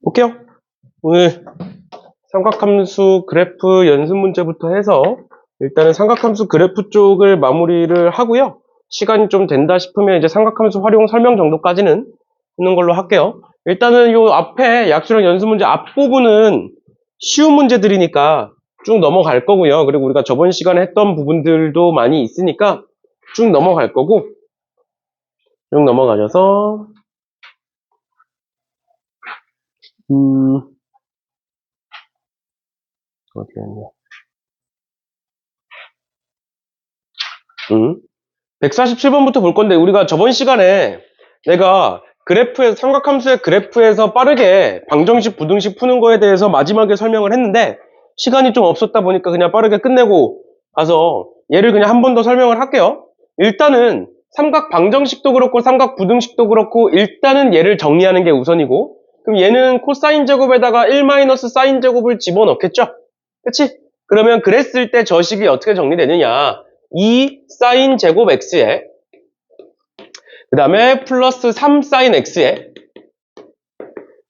볼게요. 오늘 삼각함수 그래프 연습 문제부터 해서 일단은 삼각함수 그래프 쪽을 마무리를 하고요. 시간이 좀 된다 싶으면 이제 삼각함수 활용 설명 정도까지는 하는 걸로 할게요. 일단은 요 앞에 약수령 연습 문제 앞부분은 쉬운 문제들이니까 쭉 넘어갈 거고요. 그리고 우리가 저번 시간에 했던 부분들도 많이 있으니까 쭉 넘어갈 거고, 쭉 넘어가셔서 어디였냐? 147번부터 볼 건데, 우리가 저번 시간에 내가 그래프에서, 삼각함수의 그래프에서 빠르게 방정식, 부등식 푸는 거에 대해서 마지막에 설명을 했는데, 시간이 좀 없었다 보니까 그냥 빠르게 끝내고 가서 얘를 그냥 한 번 더 설명을 할게요. 일단은 삼각 방정식도 그렇고 삼각 부등식도 그렇고 일단은 얘를 정리하는 게 우선이고, 그럼 얘는 코사인 제곱에다가 1 마이너스 사인 제곱을 집어넣겠죠? 그치? 그러면 그랬을 때 저 식이 어떻게 정리되느냐? 2 사인 제곱 x에 그 다음에 플러스 3 사인 x에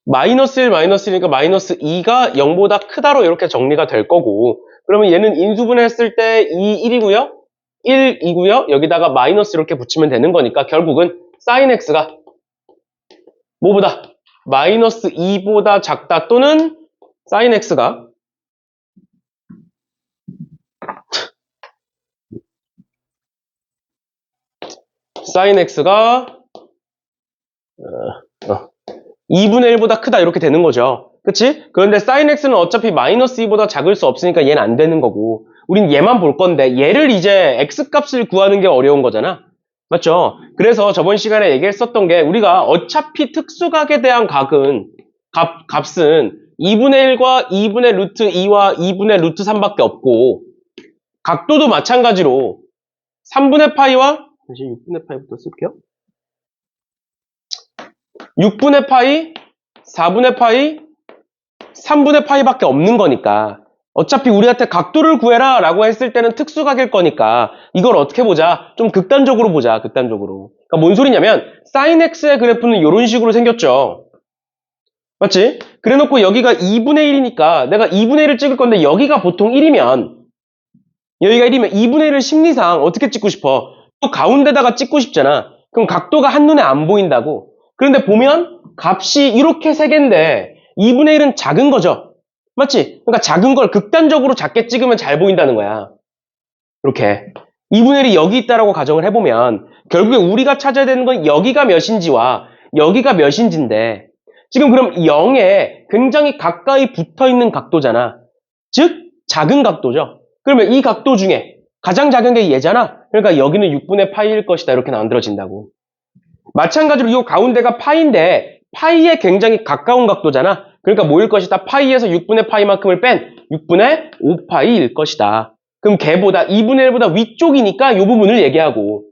마이너스 1 마이너스 1이니까 마이너스 2가 0보다 크다로 이렇게 정리가 될 거고, 그러면 얘는 인수분해했을 때 2, 1이고요 1, 2고요 여기다가 마이너스 이렇게 붙이면 되는 거니까 결국은 사인 x가 뭐보다? 마이너스 2보다 작다 또는 사인 x가 사인 x가 2분의 1보다 크다 이렇게 되는 거죠. 그치? 그런데 사인 x는 어차피 마이너스 2보다 작을 수 없으니까 얘는 안 되는 거고, 우린 얘만 볼 건데 얘를 이제 x값을 구하는 게 어려운 거잖아. 맞죠? 그래서 저번 시간에 얘기했었던 게, 우리가 어차피 특수각에 대한 값은 2분의 1과 2분의 루트 2와 2분의 루트 3밖에 없고, 각도도 마찬가지로 3분의 파이와 다시 6분의 파이부터 쓸게요. 6분의 파이, 4분의 파이, 3분의 파이밖에 없는 거니까, 어차피 우리한테 각도를 구해라 라고 했을 때는 특수각일 거니까 이걸 어떻게 보자? 좀 극단적으로 보자. 극단적으로. 그러니까 뭔 소리냐면 sin x의 그래프는 이런 식으로 생겼죠. 맞지? 그래 놓고 여기가 2분의 1이니까 내가 2분의 1을 찍을 건데, 여기가 보통 1이면, 여기가 1이면 2분의 1을 심리상 어떻게 찍고 싶어? 또 가운데다가 찍고 싶잖아. 그럼 각도가 한눈에 안 보인다고. 그런데 보면 값이 이렇게 3개인데 2분의 1은 작은 거죠. 맞지? 그러니까 작은 걸 극단적으로 작게 찍으면 잘 보인다는 거야. 이렇게 2분의 1이 여기 있다라고 가정을 해보면 결국에 우리가 찾아야 되는 건 여기가 몇인지와 여기가 몇인지인데, 지금 그럼 0에 굉장히 가까이 붙어있는 각도잖아. 즉 작은 각도죠. 그러면 이 각도 중에 가장 작은 게 얘잖아. 그러니까 여기는 6분의 파이일 것이다 이렇게 만들어진다고. 마찬가지로 이 가운데가 파이인데 파이에 굉장히 가까운 각도잖아. 그러니까 뭐일 것이다? 파이에서 6분의 파이만큼을 뺀 6분의 5파이일 것이다. 그럼 걔보다 2분의 1보다 위쪽이니까 이 부분을 얘기하고,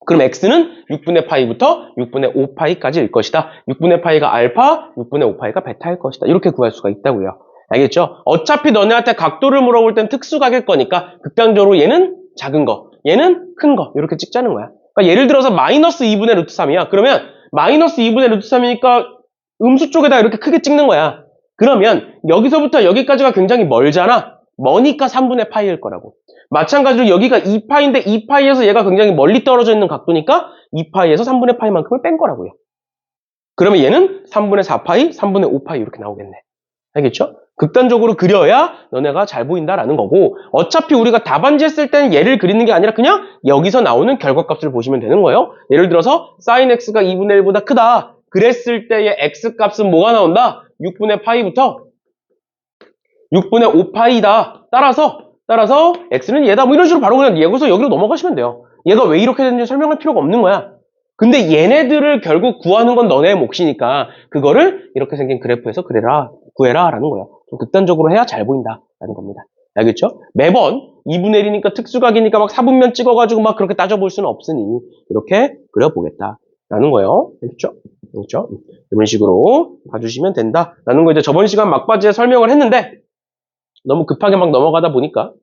그럼 x는 6분의 파이부터 6분의 5파이까지일 것이다. 6분의 파이가 알파, 6분의 5파이가 베타일 것이다. 이렇게 구할 수가 있다고요. 알겠죠? 어차피 너네한테 각도를 물어볼 땐 특수각일 거니까 극단적으로 얘는 작은 거, 얘는 큰 거 이렇게 찍자는 거야. 그러니까 예를 들어서 마이너스 2분의 루트 3이야. 그러면 마이너스 2분의 루트 3이니까 음수 쪽에다 이렇게 크게 찍는 거야. 그러면 여기서부터 여기까지가 굉장히 멀잖아. 머니까 3분의 파이일 거라고. 마찬가지로 여기가 2파인데 2파이에서 얘가 굉장히 멀리 떨어져 있는 각도니까 2파이에서 3분의 파이만큼을 뺀 거라고요. 그러면 얘는 3분의 4파이, 3분의 5파이 이렇게 나오겠네. 알겠죠? 극단적으로 그려야 너네가 잘 보인다라는 거고, 어차피 우리가 답안지 했을 때는 얘를 그리는 게 아니라 그냥 여기서 나오는 결과값을 보시면 되는 거예요. 예를 들어서 sin x가 2분의 1보다 크다. 그랬을 때의 x값은 뭐가 나온다? 6분의 파이부터 6분의 5파이다. 따라서 x는 얘다. 뭐 이런 식으로 바로 그냥 여기서 여기로 넘어가시면 돼요. 얘가 왜 이렇게 됐는지 설명할 필요가 없는 거야. 근데 얘네들을 결국 구하는 건 너네의 몫이니까 그거를 이렇게 생긴 그래프에서 구해라 라는 거예요. 좀 극단적으로 해야 잘 보인다 라는 겁니다. 알겠죠? 매번 2분의 1이니까 특수각이니까 막 사분면 찍어가지고 막 그렇게 따져볼 수는 없으니 이렇게 그려보겠다 라는 거예요. 알겠죠? 이런 식으로 봐주시면 된다 라는 거 이제 저번 시간 막바지에 설명을 했는데 너무 급하게 막 넘어가다 보니까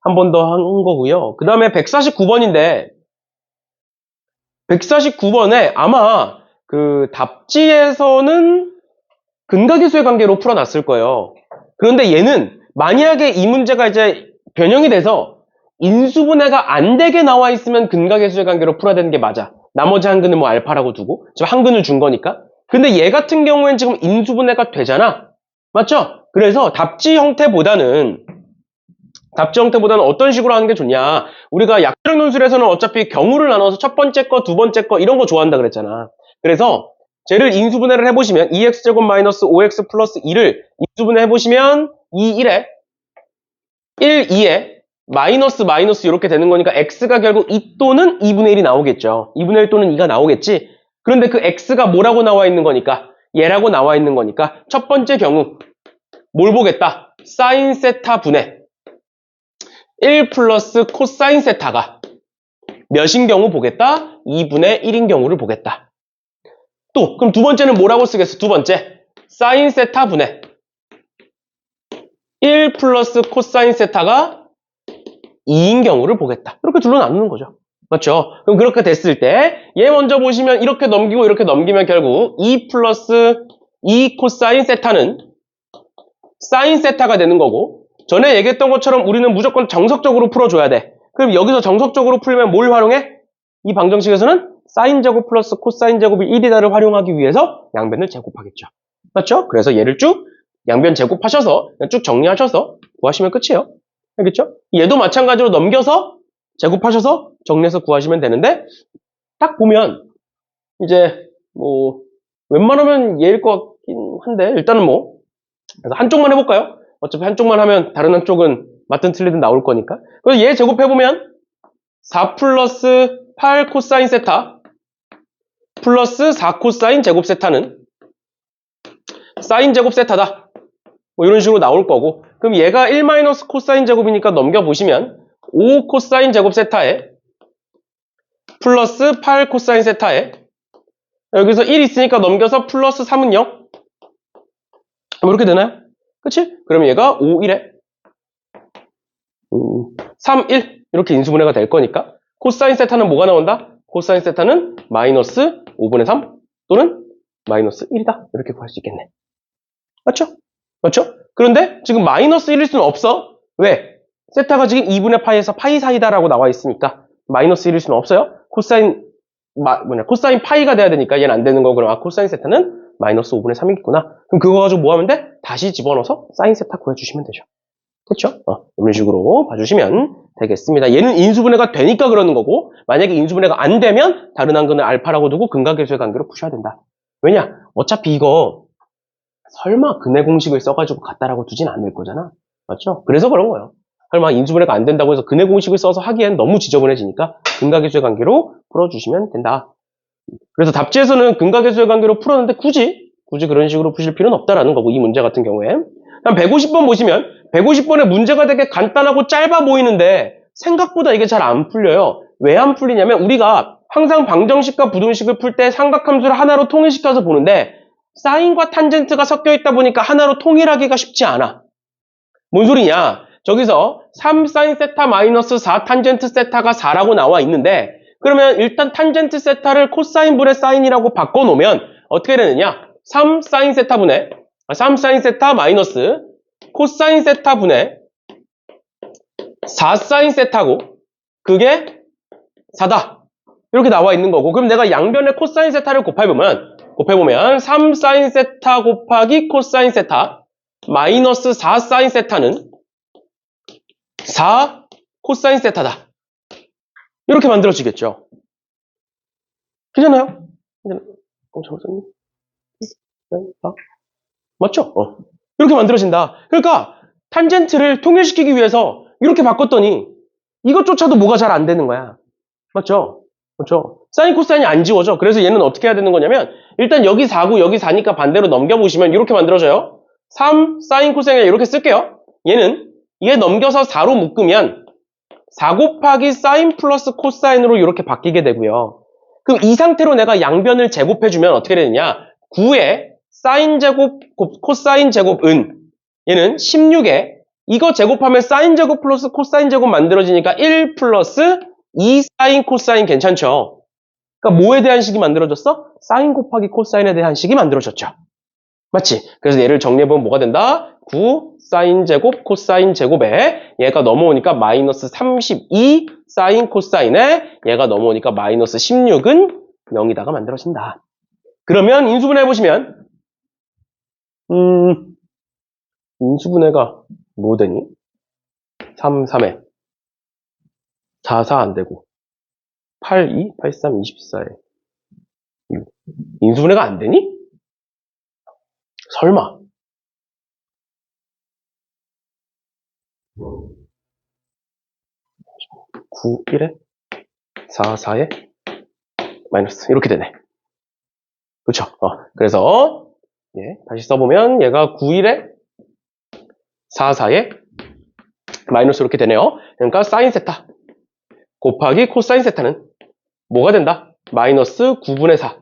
한 번 더 한 거고요. 그 다음에 149번인데 149번에 아마 그 답지에서는 근각계수의 관계로 풀어놨을 거예요. 그런데 얘는 만약에 이 문제가 이제 변형이 돼서 인수분해가 안 되게 나와 있으면 근각계수의 관계로 풀어야 되는 게 맞아. 나머지 한 근을 뭐 알파라고 두고 지금 한 근을 준 거니까. 근데 얘 같은 경우엔 지금 인수분해가 되잖아. 맞죠? 그래서 답지 형태보다는 어떤 식으로 하는 게 좋냐. 우리가 약수력 논술에서는 어차피 경우를 나눠서 첫 번째 거, 두 번째 거 이런 거 좋아한다 그랬잖아. 그래서 쟤를 인수분해를 해보시면 2x제곱 마이너스 5x 플러스 2를 인수분해 해보시면 2, 1에 1, 2에 마이너스 이렇게 되는 거니까 x가 결국 2 또는 2분의 1이 나오겠죠. 2분의 1 또는 2가 나오겠지. 그런데 그 x가 뭐라고 나와 있는 거니까 얘라고 나와 있는 거니까 첫 번째 경우 뭘 보겠다? 사인 세타 분의 1 플러스 코사인 세타가 몇인 경우 보겠다? 2분의 1인 경우를 보겠다. 또 그럼 두 번째는 뭐라고 쓰겠어? 두 번째 사인 세타 분의 1 플러스 코사인 세타가 2인 경우를 보겠다. 이렇게 둘로 나누는 거죠. 맞죠? 그럼 그렇게 됐을 때 얘 먼저 보시면 이렇게 넘기고 이렇게 넘기면 결국 2 플러스 2 코사인 세타는 사인 세타가 되는 거고 전에 얘기했던 것처럼 우리는 무조건 정석적으로 풀어줘야 돼. 그럼 여기서 정석적으로 풀면 뭘 활용해? 이 방정식에서는 사인 제곱 플러스 코사인 제곱이 1이다를 활용하기 위해서 양변을 제곱하겠죠. 맞죠? 그래서 얘를 쭉 양변 제곱하셔서 쭉 정리하셔서 구하시면 끝이에요. 알겠죠? 얘도 마찬가지로 넘겨서 제곱하셔서 정리해서 구하시면 되는데 딱 보면 이제 뭐 웬만하면 얘일 것 같긴 한데 일단은 뭐 그래서 한쪽만 해볼까요? 어차피 한쪽만 하면 다른 한쪽은 맞든 틀리든 나올 거니까. 그래서 얘 제곱해보면 4 플러스 8 코사인 세타 플러스 4 코사인 제곱 세타는 사인 제곱 세타다. 뭐 이런 식으로 나올 거고 그럼 얘가 1 마이너스 코사인 제곱이니까 넘겨보시면 5 코사인 제곱 세타에 플러스 8 코사인 세타에 여기서 1 있으니까 넘겨서 플러스 3은 0 뭐 이렇게 되나요? 그치? 그럼 얘가 5, 1에 3, 1 이렇게 인수분해가 될 거니까 코사인 세타는 뭐가 나온다? 코사인 세타는 마이너스 5분의 3 또는 마이너스 1이다 이렇게 구할 수 있겠네. 맞죠? 맞죠? 그런데 지금 마이너스 1일 수는 없어. 왜? 세타가 지금 2분의 파이에서 파이 사이다라고 나와 있으니까 마이너스 1일 수는 없어요. 코사인 파이가 돼야 되니까 얘는 안 되는 거. 그럼 코사인 세타는 마이너스 5분의 3이겠구나. 그럼 그거 가지고 뭐 하면 돼? 다시 집어넣어서 사인 세타 구해주시면 되죠. 됐죠? 이런 식으로 봐주시면 되겠습니다. 얘는 인수분해가 되니까 그러는 거고 만약에 인수분해가 안 되면 다른 한근을 알파라고 두고 근각계수의 관계로 푸셔야 된다. 왜냐? 어차피 이거 설마 근의 공식을 써가지고 갖다라고 두진 않을 거잖아. 맞죠? 그래서 그런 거예요. 설마 인수분해가 안 된다고 해서 근의 공식을 써서 하기엔 너무 지저분해지니까 근각계수의 관계로 풀어주시면 된다. 그래서 답지에서는 근각계수의 관계로 풀었는데 굳이 그런 식으로 푸실 필요는 없다라는 거고 이 문제 같은 경우에 다음 150번 보시면 150번의 문제가 되게 간단하고 짧아 보이는데 생각보다 이게 잘 안 풀려요. 왜 안 풀리냐면 우리가 항상 방정식과 부등식을 풀 때 삼각함수를 하나로 통일시켜서 보는데 사인과 탄젠트가 섞여 있다 보니까 하나로 통일하기가 쉽지 않아. 뭔 소리냐? 저기서 3사인 세타 마이너스 4 탄젠트 세타가 4라고 나와 있는데 그러면 일단 탄젠트 세타를 코사인 분의 사인이라고 바꿔놓으면 어떻게 되느냐? 3사인 세타 마이너스 코사인 세타 분의 4사인 세타고 그게 4다. 이렇게 나와 있는 거고 그럼 내가 양변의 코사인 세타를 곱해보면 3사인 세타 곱하기 코사인 세타 마이너스 4사인 세타는 4 코사인 세타다. 이렇게 만들어지겠죠. 괜찮아요? 맞죠? 이렇게 만들어진다. 그러니까 탄젠트를 통일시키기 위해서 이렇게 바꿨더니 이것조차도 뭐가 잘 안 되는 거야. 맞죠? 그렇죠? 사인 코사인이 안 지워져. 그래서 얘는 어떻게 해야 되는 거냐면 일단 여기 4고 여기 4니까 반대로 넘겨보시면 이렇게 만들어져요. 3 사인 코사인을 이렇게 쓸게요. 얘 넘겨서 4로 묶으면 4 곱하기 사인 플러스 코사인으로 이렇게 바뀌게 되고요. 그럼 이 상태로 내가 양변을 제곱해주면 어떻게 되느냐? 9에 사인 제곱 코사인 제곱은 얘는 16에 이거 제곱하면 사인 제곱 플러스 코사인 제곱 만들어지니까 1 플러스 2 사인 코사인 괜찮죠? 그러니까 뭐에 대한 식이 만들어졌어? 사인 곱하기 코사인에 대한 식이 만들어졌죠. 맞지? 그래서 얘를 정리해보면 뭐가 된다? 9 사인 제곱 코사인 제곱에 얘가 넘어오니까 마이너스 32 사인 코사인에 얘가 넘어오니까 마이너스 16은 0이다가 만들어진다. 그러면 인수분해 해보시면 인수분해가 뭐 되니? 3, 3에 4, 4 안 되고 8, 2, 8, 3, 24에 6 인수분해가 안 되니? 설마 9, 1에 4, 4에 마이너스 이렇게 되네. 그쵸? 그래서 다시 써보면 얘가 9, 1에 4, 4에 마이너스 이렇게 되네요. 그러니까 사인 세타 곱하기 코사인 세타는 뭐가 된다? 마이너스 9분의 4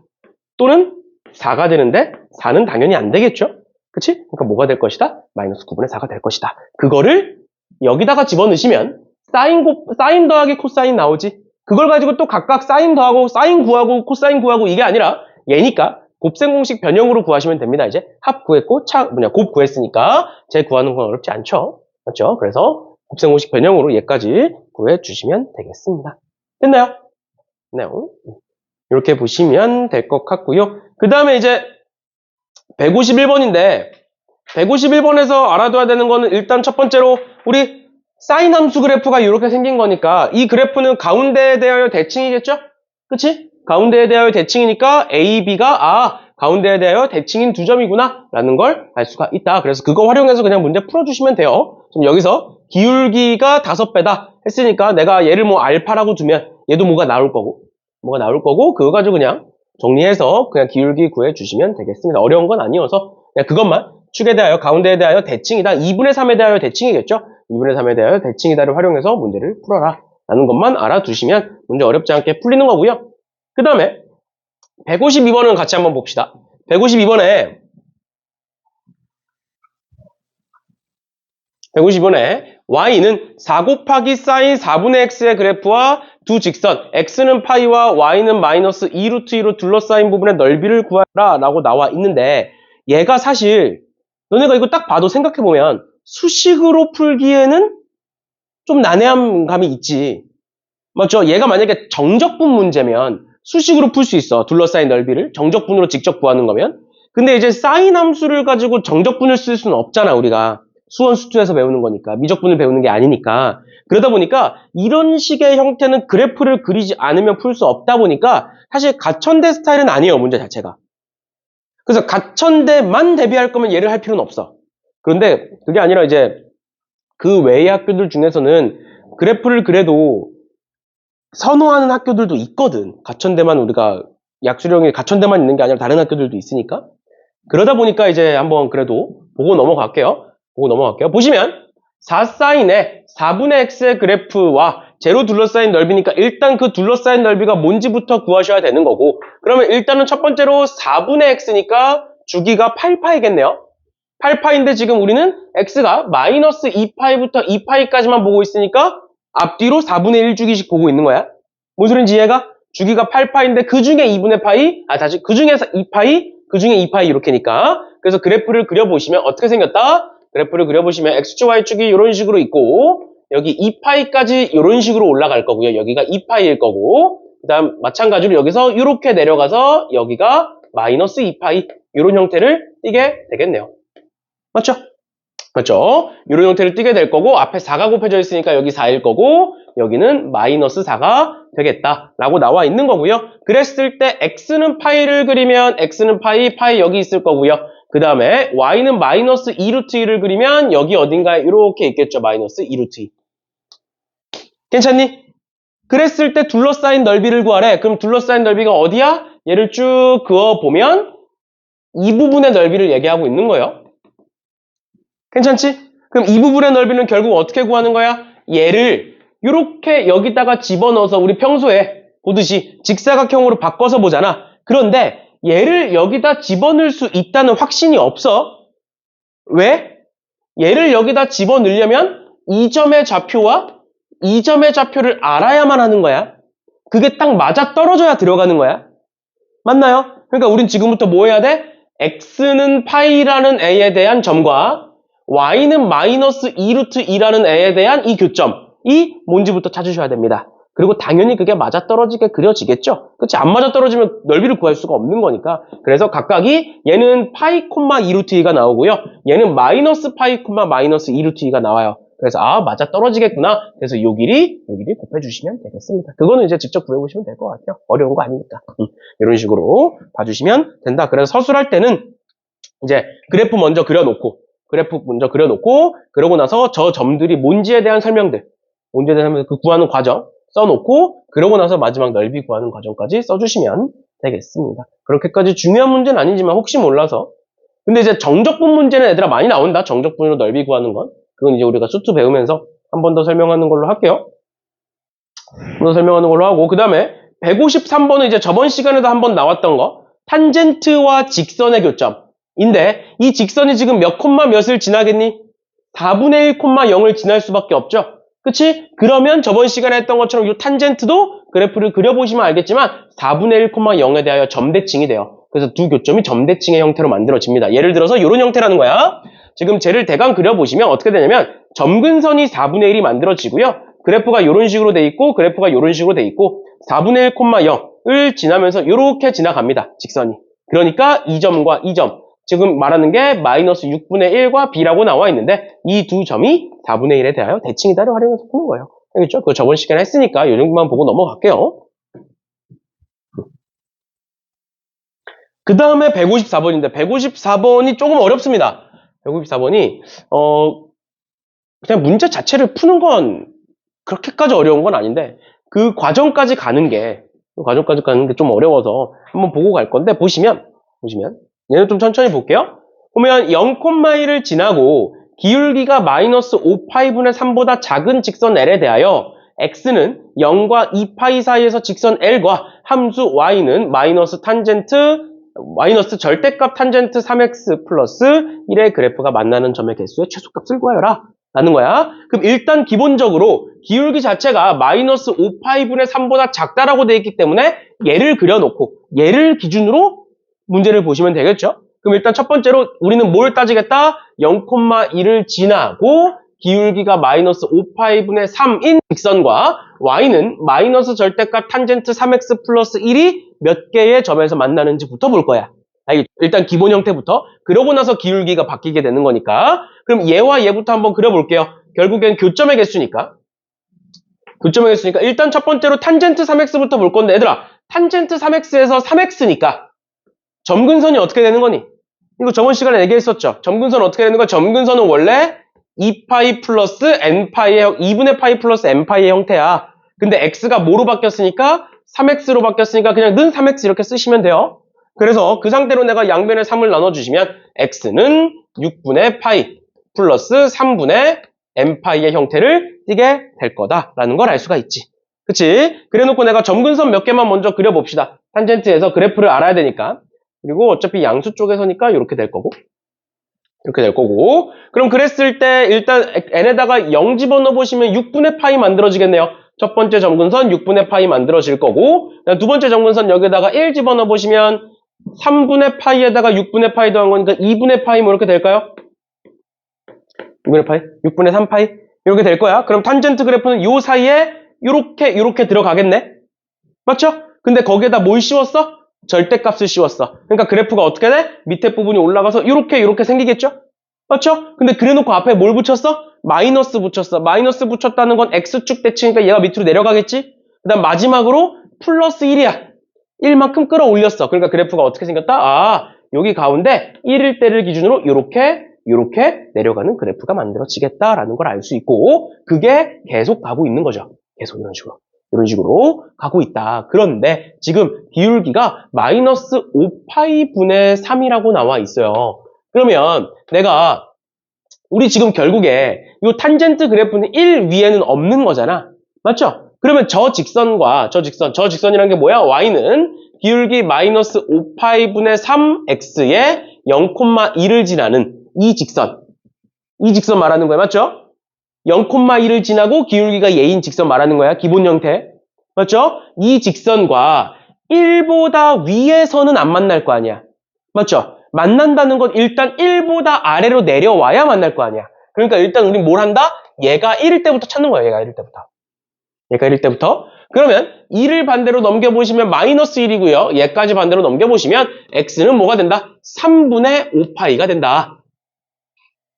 또는 4가 되는데 4는 당연히 안 되겠죠? 그치? 그러니까 뭐가 될 것이다? 마이너스 9분의 4가 될 것이다. 그거를 여기다가 집어넣으시면 사인 더하기 코사인 나오지. 그걸 가지고 또 각각 사인 더하고 사인 구하고 코사인 구하고 이게 아니라 얘니까 곱셈 공식 변형으로 구하시면 됩니다. 이제 합 구했고 곱 구했으니까 제 구하는 건 어렵지 않죠? 맞죠? 그래서 곱셈 공식 변형으로 얘까지 구해주시면 되겠습니다. 됐나요? 네. 이렇게 보시면 될 것 같고요. 그 다음에 이제 151번인데 151번에서 알아둬야 되는 거는 일단 첫 번째로 우리 사인 함수 그래프가 이렇게 생긴 거니까 이 그래프는 가운데에 대하여 대칭이겠죠? 그치? 가운데에 대하여 대칭이니까 A, B가 가운데에 대하여 대칭인 두 점이구나 라는 걸 알 수가 있다. 그래서 그거 활용해서 그냥 문제 풀어주시면 돼요. 그럼 여기서 기울기가 5배다 했으니까 내가 얘를 뭐 알파라고 두면 얘도 뭐가 나올 거고 그거 가지고 그냥 정리해서 그냥 기울기 구해주시면 되겠습니다. 어려운 건 아니어서 그냥 그것만 축에 대하여 가운데에 대하여 대칭이다. 2분의 3에 대하여 대칭이겠죠? 2분의 3에 대하여 대칭이다를 활용해서 문제를 풀어라 라는 것만 알아두시면 문제 어렵지 않게 풀리는 거고요. 그 다음에 152번은 같이 한번 봅시다. 152번에 y는 4 곱하기 사인 4분의 x의 그래프와 두 직선 x는 파이와 y는 마이너스 2루트 2로 둘러싸인 부분의 넓이를 구하라 라고 나와 있는데 얘가 사실 너네가 이거 딱 봐도 생각해보면 수식으로 풀기에는 좀 난해한 감이 있지. 맞죠? 얘가 만약에 정적분 문제면 수식으로 풀 수 있어. 둘러싸인 넓이를 정적분으로 직접 구하는 거면. 근데 이제 사인 함수를 가지고 정적분을 쓸 수는 없잖아, 우리가. 수원 수투에서 배우는 거니까. 미적분을 배우는 게 아니니까. 그러다 보니까 이런 식의 형태는 그래프를 그리지 않으면 풀 수 없다 보니까 사실 가천대 스타일은 아니에요, 문제 자체가. 그래서 가천대만 대비할 거면 얘를 할 필요는 없어. 그런데 그게 아니라 이제 그 외의 학교들 중에서는 그래프를 그래도 선호하는 학교들도 있거든. 가천대만 우리가 약수령이 가천대만 있는 게 아니라 다른 학교들도 있으니까. 그러다 보니까 이제 한번 그래도 보고 넘어갈게요. 보시면 4사인의 4분의 x의 그래프와 제로 둘러싸인 넓이니까 일단 그 둘러싸인 넓이가 뭔지부터 구하셔야 되는 거고 그러면 일단은 첫 번째로 4분의 x니까 주기가 8파이겠네요. 8파인데 지금 우리는 x가 마이너스 2파이부터 2파이까지만 보고 있으니까 앞뒤로 4분의 1주기씩 보고 있는 거야. 뭔 소린지 이해가? 주기가 8파인데 그 중에 2분의 파이, 그 중에서 2파이, 그 중에 2파이 이렇게니까. 그래서 그래프를 그려보시면 어떻게 생겼다? 그래프를 그려보시면 x축, y축이 이런 식으로 있고 여기 2파이까지 이런 식으로 올라갈 거고요. 여기가 2파이일 거고 그 다음 마찬가지로 여기서 이렇게 내려가서 여기가 마이너스 2파이 이런 형태를 띠게 되겠네요. 맞죠? 맞죠? 이런 형태를 띠게 될 거고 앞에 4가 곱해져 있으니까 여기 4일 거고 여기는 마이너스 4가 되겠다라고 나와 있는 거고요. 그랬을 때 x는 파이를 그리면 x는 파이 여기 있을 거고요. 그 다음에 y는 마이너스 2루트 2를 그리면 여기 어딘가에 이렇게 있겠죠. 마이너스 2루트 2. 괜찮니? 그랬을 때 둘러싸인 넓이를 구하래. 그럼 둘러싸인 넓이가 어디야? 얘를 쭉 그어보면 이 부분의 넓이를 얘기하고 있는 거예요. 괜찮지? 그럼 이 부분의 넓이는 결국 어떻게 구하는 거야? 얘를 이렇게 여기다가 집어넣어서 우리 평소에 보듯이 직사각형으로 바꿔서 보잖아. 그런데 얘를 여기다 집어넣을 수 있다는 확신이 없어. 왜? 얘를 여기다 집어넣으려면 이 점의 좌표와 이 점의 좌표를 알아야만 하는 거야. 그게 딱 맞아 떨어져야 들어가는 거야. 맞나요? 그러니까 우린 지금부터 뭐 해야 돼? x는 파이라는 애에 대한 점과 y는 마이너스 2루트 2라는 애에 대한 이 교점이 뭔지부터 찾으셔야 됩니다. 그리고 당연히 그게 맞아떨어지게 그려지겠죠? 그치? 안 맞아떨어지면 넓이를 구할 수가 없는 거니까. 그래서 각각이 얘는 파이 콤마 2루트 2가 나오고요. 얘는 마이너스 파이 콤마 마이너스 2루트 2가 나와요. 그래서 맞아떨어지겠구나. 그래서 요 길이 곱해주시면 되겠습니다. 그거는 이제 직접 구해보시면 될 것 같아요. 어려운 거 아니니까. 이런 식으로 봐주시면 된다. 그래서 서술할 때는 이제 그래프 먼저 그려놓고 그러고 나서 저 점들이 뭔지에 대한 설명들 그 구하는 과정 써놓고 그러고 나서 마지막 넓이 구하는 과정까지 써주시면 되겠습니다. 그렇게까지 중요한 문제는 아니지만 혹시 몰라서 근데 이제 정적분 문제는 얘들아 많이 나온다. 정적분으로 넓이 구하는 건 그건 이제 우리가 수투 배우면서 한 번 더 설명하는 걸로 할게요. 설명하는 걸로 하고 그 다음에 153번은 이제 저번 시간에도 한번 나왔던 거 탄젠트와 직선의 교점인데 이 직선이 지금 몇 콤마 몇을 지나겠니? 4분의 1 콤마 0을 지날 수밖에 없죠. 그치? 그러면 저번 시간에 했던 것처럼 이 탄젠트도 그래프를 그려보시면 알겠지만 4분의 1 콤마 0에 대하여 점대칭이 돼요. 그래서 두 교점이 점대칭의 형태로 만들어집니다. 예를 들어서 이런 형태라는 거야. 지금 쟤를 대강 그려보시면 어떻게 되냐면 점근선이 4분의 1이 만들어지고요. 그래프가 이런 식으로 돼 있고 그래프가 이런 식으로 돼 있고 4분의 1 콤마 0을 지나면서 이렇게 지나갑니다. 직선이. 그러니까 이 점과 이 점 지금 말하는 게 마이너스 6분의 1과 b라고 나와 있는데 이 두 점이 4분의 1에 대하여 대칭이다를 활용해서 푸는 거예요. 알겠죠? 그거 저번 시간에 했으니까 이 정도만 보고 넘어갈게요. 그 다음에 154번인데 154번이 조금 어렵습니다. 154번이 그냥 문제 자체를 푸는 건 그렇게까지 어려운 건 아닌데 그 과정까지 가는 게 좀 어려워서 한번 보고 갈 건데 보시면 얘는 좀 천천히 볼게요. 보면 0,1을 지나고 기울기가 마이너스 5파이분의 3보다 작은 직선 L에 대하여 X는 0과 2파이 사이에서 직선 L과 함수 Y는 마이너스 절대값 탄젠트 3X 플러스 1의 그래프가 만나는 점의 개수의 최소값을 구하여라. 라는 거야. 그럼 일단 기본적으로 기울기 자체가 마이너스 5파이분의 3보다 작다라고 되어 있기 때문에 얘를 그려놓고 얘를 기준으로 문제를 보시면 되겠죠. 그럼 일단 첫 번째로 우리는 뭘 따지겠다? 0,1을 지나고 기울기가 마이너스 5파이분의 3인 직선과 y는 마이너스 절대값 탄젠트 3x 플러스 1이 몇 개의 점에서 만나는지부터 볼 거야. 일단 기본 형태부터. 그러고 나서 기울기가 바뀌게 되는 거니까. 그럼 얘와 얘부터 한번 그려볼게요. 결국엔 교점의 개수니까. 일단 첫 번째로 탄젠트 3x부터 볼 건데 얘들아 탄젠트 3x에서 3x니까 점근선이 어떻게 되는 거니? 이거 저번 시간에 얘기했었죠. 점근선 어떻게 되는 거야? 점근선은 원래 2파이 플러스 n파이의 2분의 파이 플러스 n파이의 형태야. 근데 x가 뭐로 바뀌었으니까 3x로 바뀌었으니까 그냥 는 3x 이렇게 쓰시면 돼요. 그래서 그 상태로 내가 양변에 3을 나눠주시면 x는 6분의 파이 플러스 3분의 n파이의 형태를 띠게 될 거다라는 걸 알 수가 있지. 그치? 그래놓고 내가 점근선 몇 개만 먼저 그려봅시다. 탄젠트에서 그래프를 알아야 되니까. 그리고 어차피 양수 쪽에서니까 이렇게 될 거고. 그럼 그랬을 때 일단 n에다가 0 집어넣어보시면 6분의 파이 만들어지겠네요. 첫 번째 점근선 6분의 파이 만들어질 거고 두 번째 점근선 여기다가 1 집어넣어보시면 3분의 파이에다가 6분의 파이 더한 거니까 2분의 파이 뭐 이렇게 될까요? 2분의 파이? 6분의 3파이? 이렇게 될 거야. 그럼 탄젠트 그래프는 요 사이에 요렇게 들어가겠네? 맞죠? 근데 거기에다 뭘 씌웠어? 절대값을 씌웠어. 그러니까 그래프가 어떻게 돼? 밑에 부분이 올라가서 요렇게 생기겠죠? 맞죠? 근데 그래놓고 앞에 뭘 붙였어? 마이너스 붙였어. 마이너스 붙였다는 건 x축 대칭이니까 얘가 밑으로 내려가겠지? 그 다음 마지막으로 플러스 1이야. 1만큼 끌어올렸어. 그러니까 그래프가 어떻게 생겼다? 여기 가운데 1일 때를 기준으로 요렇게 내려가는 그래프가 만들어지겠다라는 걸 알 수 있고 그게 계속 가고 있는 거죠. 계속 이런 식으로 가고 있다. 그런데 지금 기울기가 마이너스 5파이분의 3이라고 나와 있어요. 그러면 우리 지금 결국에 이 탄젠트 그래프는 1 위에는 없는 거잖아. 맞죠? 그러면 저 직선이라는 게 뭐야? y는 기울기 마이너스 5파이분의 3x에 0,1을 지나는 이 직선 말하는 거야. 맞죠? 0,1을 지나고 기울기가 얘인 직선 말하는 거야. 기본 형태. 맞죠? 이 직선과 1보다 위에서는 안 만날 거 아니야. 맞죠? 만난다는 건 일단 1보다 아래로 내려와야 만날 거 아니야. 그러니까 일단 우린 뭘 한다? 얘가 1일 때부터 찾는 거야. 얘가 1일 때부터. 얘가 1일 때부터. 그러면 2를 반대로 넘겨보시면 마이너스 1이고요. 얘까지 반대로 넘겨보시면 x는 뭐가 된다? 3분의 5파이가 된다.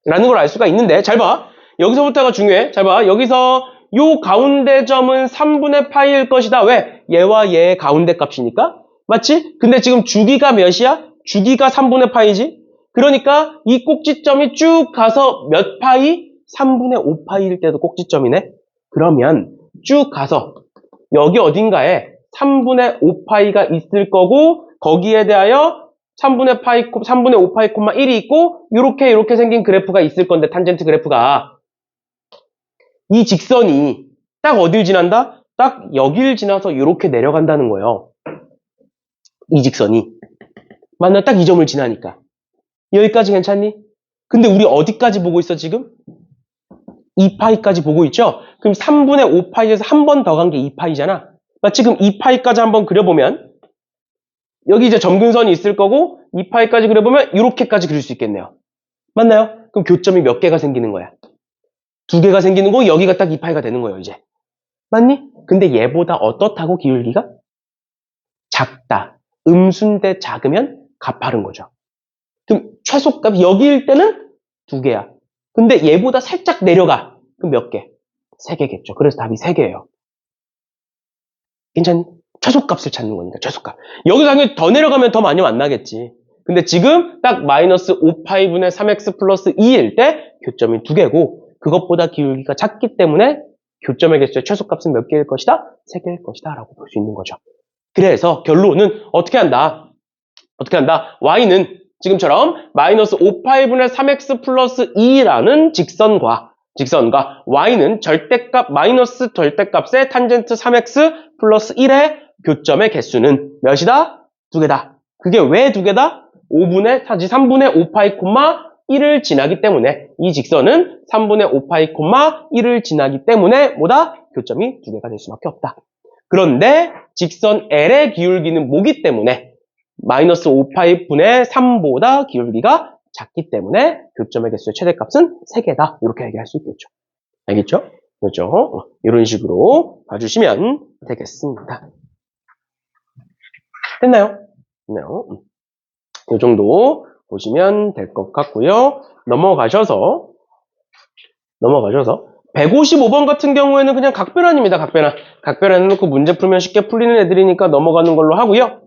라는 걸 알 수가 있는데 잘 봐. 여기서부터가 중요해. 잘 봐. 여기서 요 가운데 점은 3분의 파이일 것이다. 왜? 얘와 얘의 가운데 값이니까. 맞지? 근데 지금 주기가 몇이야? 주기가 3분의 파이지? 그러니까 이 꼭지점이 쭉 가서 몇 파이? 3분의 5파이일 때도 꼭지점이네. 그러면 쭉 가서 여기 어딘가에 3분의 5파이가 있을 거고 거기에 대하여 3분의 5파이, 1이 있고 이렇게 생긴 그래프가 있을 건데 탄젠트 그래프가 이 직선이 딱 어딜 지난다? 딱 여길 지나서 이렇게 내려간다는 거예요. 이 직선이. 맞나? 딱 이 점을 지나니까. 여기까지 괜찮니? 근데 우리 어디까지 보고 있어 지금? 2파이까지 보고 있죠? 그럼 3분의 5파이에서 한 번 더 간 게 2파이잖아. 맞지? 그럼 2파이까지 한번 그려보면 여기 이제 점근선이 있을 거고 2파이까지 그려보면 이렇게까지 그릴 수 있겠네요. 맞나요? 그럼 교점이 몇 개가 생기는 거야? 2개가 생기는 거고 여기가 딱 2파이가 되는 거예요 이제. 맞니? 근데 얘보다 어떻다고 기울기가? 작다. 음수인데 작으면 가파른 거죠. 그럼 최소값이 여기일 때는 2개야. 근데 얘보다 살짝 내려가. 그럼 몇 개? 3개겠죠. 그래서 답이 3개예요. 괜찮니? 최소값을 찾는 거니까 최소값. 여기서 당연히 더 내려가면 더 많이 만나겠지. 근데 지금 딱 마이너스 5파이분의 3x 플러스 2일 때 교점이 2개고 그것보다 기울기가 작기 때문에 교점의 개수의 최소값은 몇 개일 것이다? 3개일 것이다 라고 볼 수 있는 거죠. 그래서 결론은 어떻게 한다? y는 지금처럼 마이너스 5파이분의 3x 플러스 2라는 직선과 y는 절대값 마이너스 절대값의 탄젠트 3x 플러스 1의 교점의 개수는 몇이다? 2개다. 그게 왜 2개다? 3분의 5파이, 1을 지나기 때문에 이 직선은 3분의 5파이, 1을 지나기 때문에 뭐다? 교점이 2개가 될 수밖에 없다. 그런데 직선 L의 기울기는 뭐기 때문에 마이너스 5파이분의 3보다 기울기가 작기 때문에 교점의 개수의 최대값은 3개다. 이렇게 얘기할 수 있겠죠. 알겠죠? 그렇죠? 이런 식으로 봐주시면 되겠습니다. 됐나요? 됐나요? 이 정도 보시면 될 것 같고요. 넘어가셔서 155번 같은 경우에는 그냥 각변환입니다. 각변환 해놓고 문제 풀면 쉽게 풀리는 애들이니까 넘어가는 걸로 하고요.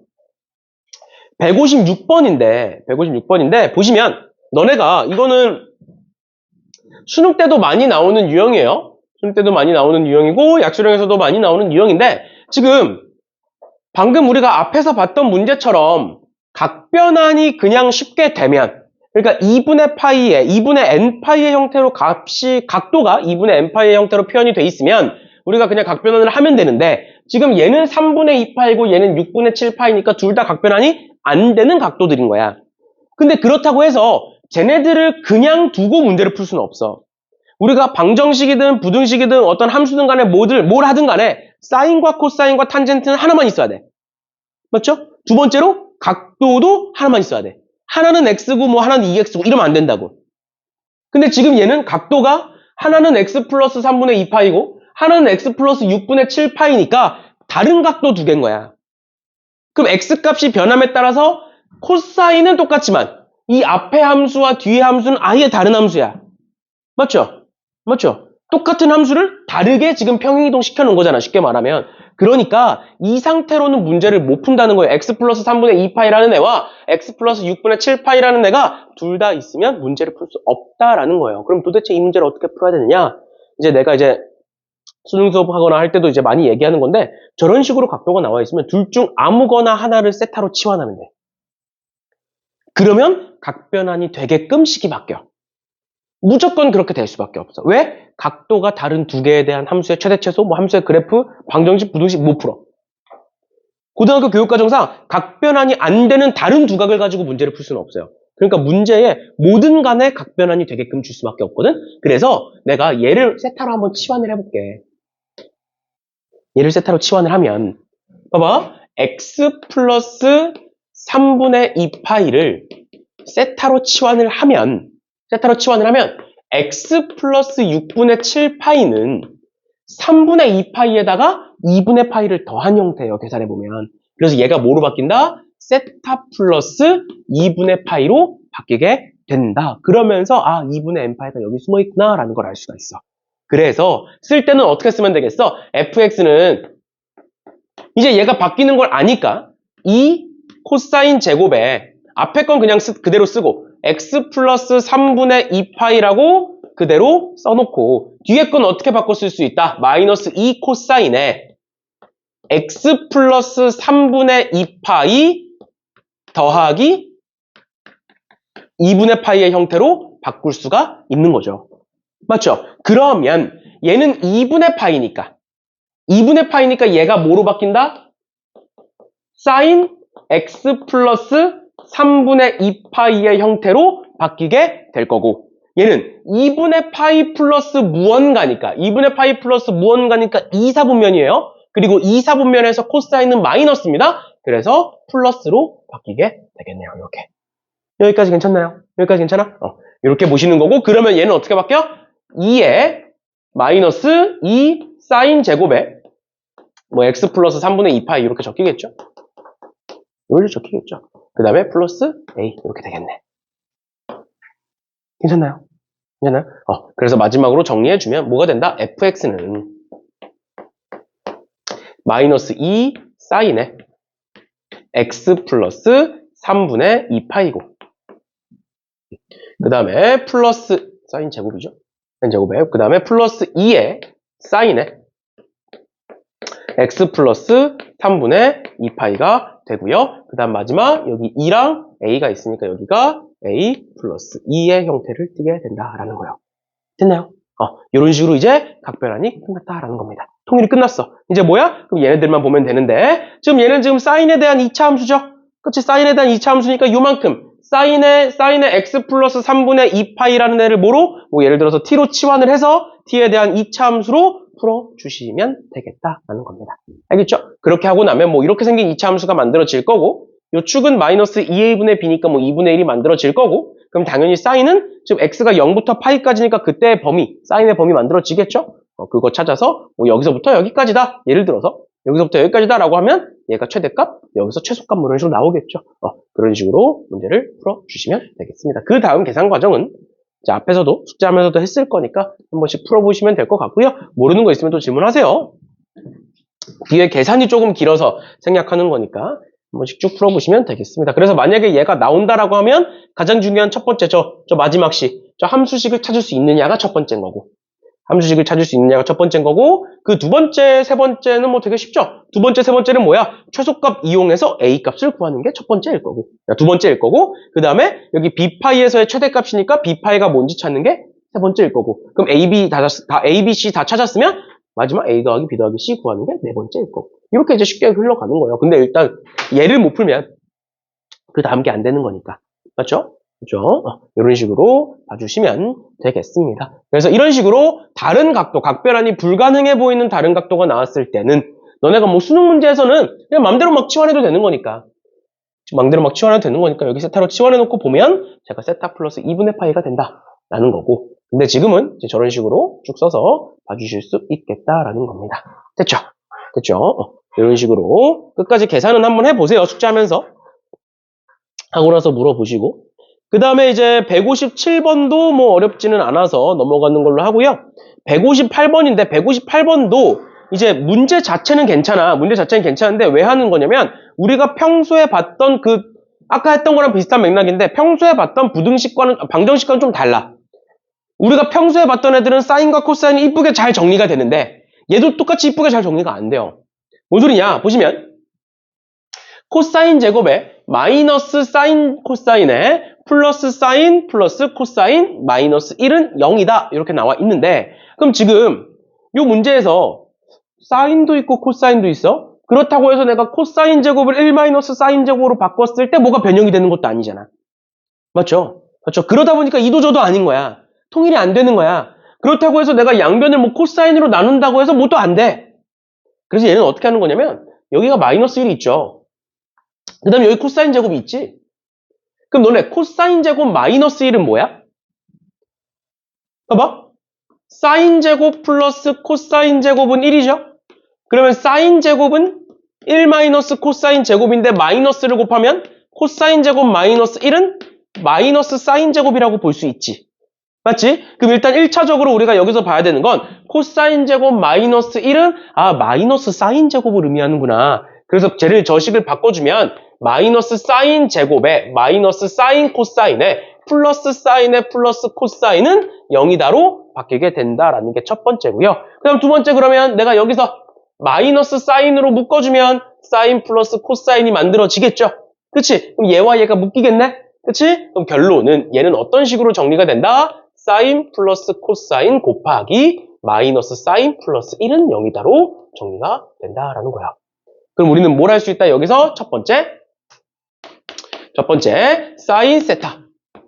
156번인데 보시면 너네가 이거는 수능 때도 많이 나오는 유형이에요. 수능 때도 많이 나오는 유형이고 약수령에서도 많이 나오는 유형인데 지금 방금 우리가 앞에서 봤던 문제처럼 각변환이 그냥 쉽게 되면 그러니까 2분의 n파이의 형태로 각도가 2분의 n파이의 형태로 표현이 돼 있으면 우리가 그냥 각변환을 하면 되는데 지금 얘는 3분의 2파이고 얘는 6분의 7파이니까 둘 다 각변환이 안 되는 각도들인 거야. 근데 그렇다고 해서 쟤네들을 그냥 두고 문제를 풀 수는 없어. 우리가 방정식이든 부등식이든 어떤 함수든 간에 뭘 하든 간에 사인과 코사인과 탄젠트는 하나만 있어야 돼. 맞죠? 두 번째로 각도도 하나만 있어야 돼. 하나는 x고 뭐 하나는 2x고 이러면 안 된다고. 근데 지금 얘는 각도가 하나는 x 플러스 3분의 2파이고 하나는 x 플러스 6분의 7파이니까 다른 각도 두 개인 거야. 그럼 x값이 변함에 따라서 코사인은 똑같지만 이 앞에 함수와 뒤에 함수는 아예 다른 함수야. 맞죠? 똑같은 함수를 다르게 지금 평행이동 시켜놓은 거잖아. 쉽게 말하면. 그러니까 이 상태로는 문제를 못 푼다는 거예요. x 플러스 3분의 2파이라는 애와 x 플러스 6분의 7파이라는 애가 둘 다 있으면 문제를 풀 수 없다라는 거예요. 그럼 도대체 이 문제를 어떻게 풀어야 되느냐? 내가 수능 수업하거나 할 때도 많이 얘기하는 건데 저런 식으로 각도가 나와 있으면 둘 중 아무거나 하나를 세타로 치환하면 돼. 그러면 각변환이 되게끔 식이 바뀌어. 무조건 그렇게 될 수밖에 없어. 왜? 각도가 다른 두 개에 대한 함수의 최대최소, 함수의 그래프, 방정식, 부등식 못 풀어. 고등학교 교육과정상 각변환이 안 되는 다른 두각을 가지고 문제를 풀 수는 없어요. 그러니까 문제에 뭐든 간에 각변환이 되게끔 줄 수밖에 없거든. 그래서 내가 얘를 세타로 한번 치환을 해볼게. 얘를 세타로 치환을 하면 봐봐. x 플러스 3분의 2파이를 세타로 치환을 하면 x 플러스 6분의 7파이는 3분의 2파이에다가 2분의 파이를 더한 형태예요. 계산해보면. 그래서 얘가 뭐로 바뀐다? 세타 플러스 2분의 파이로 바뀌게 된다. 그러면서 2분의 n파이가 여기 숨어있구나 라는 걸 알 수가 있어. 그래서 쓸 때는 어떻게 쓰면 되겠어? fx는 이제 얘가 바뀌는 걸 아니까 이 코사인 제곱에 앞에 건 그냥 그대로 쓰고 x 플러스 3분의 2파이라고 그대로 써놓고 뒤에 건 어떻게 바꿔 쓸 수 있다? 마이너스 2 코사인에 x 플러스 3분의 2파이 더하기 2분의 파이의 형태로 바꿀 수가 있는 거죠. 맞죠? 그러면 얘는 2분의 파이니까 얘가 뭐로 바뀐다? 사인 x 플러스 3분의 2파이의 형태로 바뀌게 될 거고 얘는 2분의 파이 플러스 무언가니까 2사분면이에요. 그리고 2사분면에서 코사인은 마이너스입니다. 그래서 플러스로 바뀌게 되겠네요. 이렇게. 여기까지 괜찮나요? 여기까지 괜찮아? 이렇게 보시는 거고 그러면 얘는 어떻게 바뀌어? 2에 마이너스 2 사인 제곱에 뭐 x 플러스 3분의 2파이 이렇게 적히겠죠? 이렇게 적히겠죠? 그 다음에 플러스 a 이렇게 되겠네. 괜찮나요? 괜찮아요? 그래서 마지막으로 정리해주면 뭐가 된다? fx는 마이너스 2 사인에 x 플러스 3분의 2파이고 그 다음에 플러스 사인 제곱이죠? 사인 제곱에 그 다음에 플러스 2에 사인에 x 플러스 3분의 2파이가 되고요. 그 다음 마지막 여기 2랑 a가 있으니까 여기가 a 플러스 2의 형태를 띠게 된다라는 거예요. 됐나요? 이런 식으로 이제 각변환이 끝났다라는 겁니다. 통일이 끝났어. 이제 뭐야? 그럼 얘네들만 보면 되는데 얘는 지금 사인에 대한 2차 함수죠? 그치? 사인에 대한 2차 함수니까 요만큼 사인의 x 플러스 3분의 2파이라는 애를 뭐로? 뭐 예를 들어서 t로 치환을 해서 t에 대한 2차 함수로 풀어주시면 되겠다라는 겁니다. 알겠죠? 그렇게 하고 나면 뭐 이렇게 생긴 2차 함수가 만들어질 거고 요 축은 마이너스 2a분의 b니까 뭐 2분의 1이 만들어질 거고 그럼 당연히 사인은 지금 x가 0부터 파이까지니까 그때의 범위, 사인의 범위 만들어지겠죠? 그거 찾아서 뭐 여기서부터 여기까지다. 예를 들어서 여기서부터 여기까지다 라고 하면 얘가 최대값, 여기서 최소값 뭐 이런 식으로 나오겠죠. 그런 식으로 문제를 풀어주시면 되겠습니다. 그 다음 계산 과정은 자, 앞에서도 숙제하면서도 했을 거니까 한 번씩 풀어보시면 될 것 같고요. 모르는 거 있으면 또 질문하세요. 뒤에 계산이 조금 길어서 생략하는 거니까 한 번씩 쭉 풀어보시면 되겠습니다. 그래서 만약에 얘가 나온다라고 하면 가장 중요한 첫 번째 저 마지막 식, 저 함수식을 찾을 수 있느냐가 첫 번째인 거고 함수식을 찾을 수 있느냐가 첫 번째인 거고 그 두 번째, 세 번째는 뭐 되게 쉽죠? 두 번째, 세 번째는 뭐야? 최소값 이용해서 A 값을 구하는 게 첫 번째일 거고 두 번째일 거고 그 다음에 여기 B파이에서의 최대값이니까 B파이가 뭔지 찾는 게 세 번째일 거고 그럼 A, B, C 다 찾았으면 마지막 A 더하기 B 더하기 C 구하는 게 네 번째일 거고 이렇게 이제 쉽게 흘러가는 거예요. 근데 일단 얘를 못 풀면 그 다음 게 안 되는 거니까 맞죠? 그죠? 이런 식으로 봐주시면 되겠습니다. 그래서 이런 식으로 다른 각도, 각변환이 불가능해 보이는 다른 각도가 나왔을 때는 너네가 뭐 수능 문제에서는 그냥 맘대로 막 치환해도 되는 거니까 여기 세타로 치환해놓고 보면 제가 세타 플러스 2분의 파이가 된다라는 거고 근데 지금은 이제 저런 식으로 쭉 써서 봐주실 수 있겠다라는 겁니다. 됐죠? 이런 식으로 끝까지 계산은 한번 해보세요. 숙제하면서 하고 나서 물어보시고 그 다음에 이제 157번도 뭐 어렵지는 않아서 넘어가는 걸로 하고요. 158번인데 158번도 이제 문제 자체는 괜찮아. 문제 자체는 괜찮은데 왜 하는 거냐면 우리가 평소에 봤던 아까 했던 거랑 비슷한 맥락인데 평소에 봤던 방정식과는 좀 달라. 우리가 평소에 봤던 애들은 사인과 코사인이 이쁘게 잘 정리가 되는데 얘도 똑같이 이쁘게 잘 정리가 안 돼요. 뭔 소리냐? 보시면 코사인 제곱에 마이너스 사인 코사인에 플러스 사인 플러스 코사인 마이너스 1은 0이다 이렇게 나와 있는데 그럼 지금 이 문제에서 사인도 있고 코사인도 있어? 그렇다고 해서 내가 코사인 제곱을 1 마이너스 사인 제곱으로 바꿨을 때 뭐가 변형이 되는 것도 아니잖아. 맞죠? 그러다 보니까 이도 저도 아닌 거야. 통일이 안 되는 거야. 그렇다고 해서 내가 양변을 뭐 코사인으로 나눈다고 해서 뭐 또 안 돼. 그래서 얘는 어떻게 하는 거냐면 여기가 마이너스 1이 있죠. 그 다음에 여기 코사인 제곱이 있지. 그럼 너네 코사인 제곱 마이너스 1은 뭐야? 봐봐. 사인 제곱 플러스 코사인 제곱은 1이죠? 그러면 사인 제곱은 1 마이너스 코사인 제곱인데 마이너스를 곱하면 코사인 제곱 마이너스 1은 마이너스 사인 제곱이라고 볼 수 있지. 맞지? 그럼 일단 1차적으로 우리가 여기서 봐야 되는 건 코사인 제곱 마이너스 1은 마이너스 사인 제곱을 의미하는구나. 그래서 쟤를 저식을 바꿔주면 마이너스 사인 제곱에 마이너스 사인 코사인에 플러스 사인에 플러스 코사인은 0이다로 바뀌게 된다라는 게 첫 번째고요. 그 다음 두 번째 그러면 내가 여기서 마이너스 사인으로 묶어주면 사인 플러스 코사인이 만들어지겠죠? 그치? 그럼 얘와 얘가 묶이겠네? 그치? 그럼 결론은 얘는 어떤 식으로 정리가 된다? 사인 플러스 코사인 곱하기 마이너스 사인 플러스 1은 0이다로 정리가 된다라는 거야. 그럼 우리는 뭘 할 수 있다? 여기서 첫 번째 사인 세타,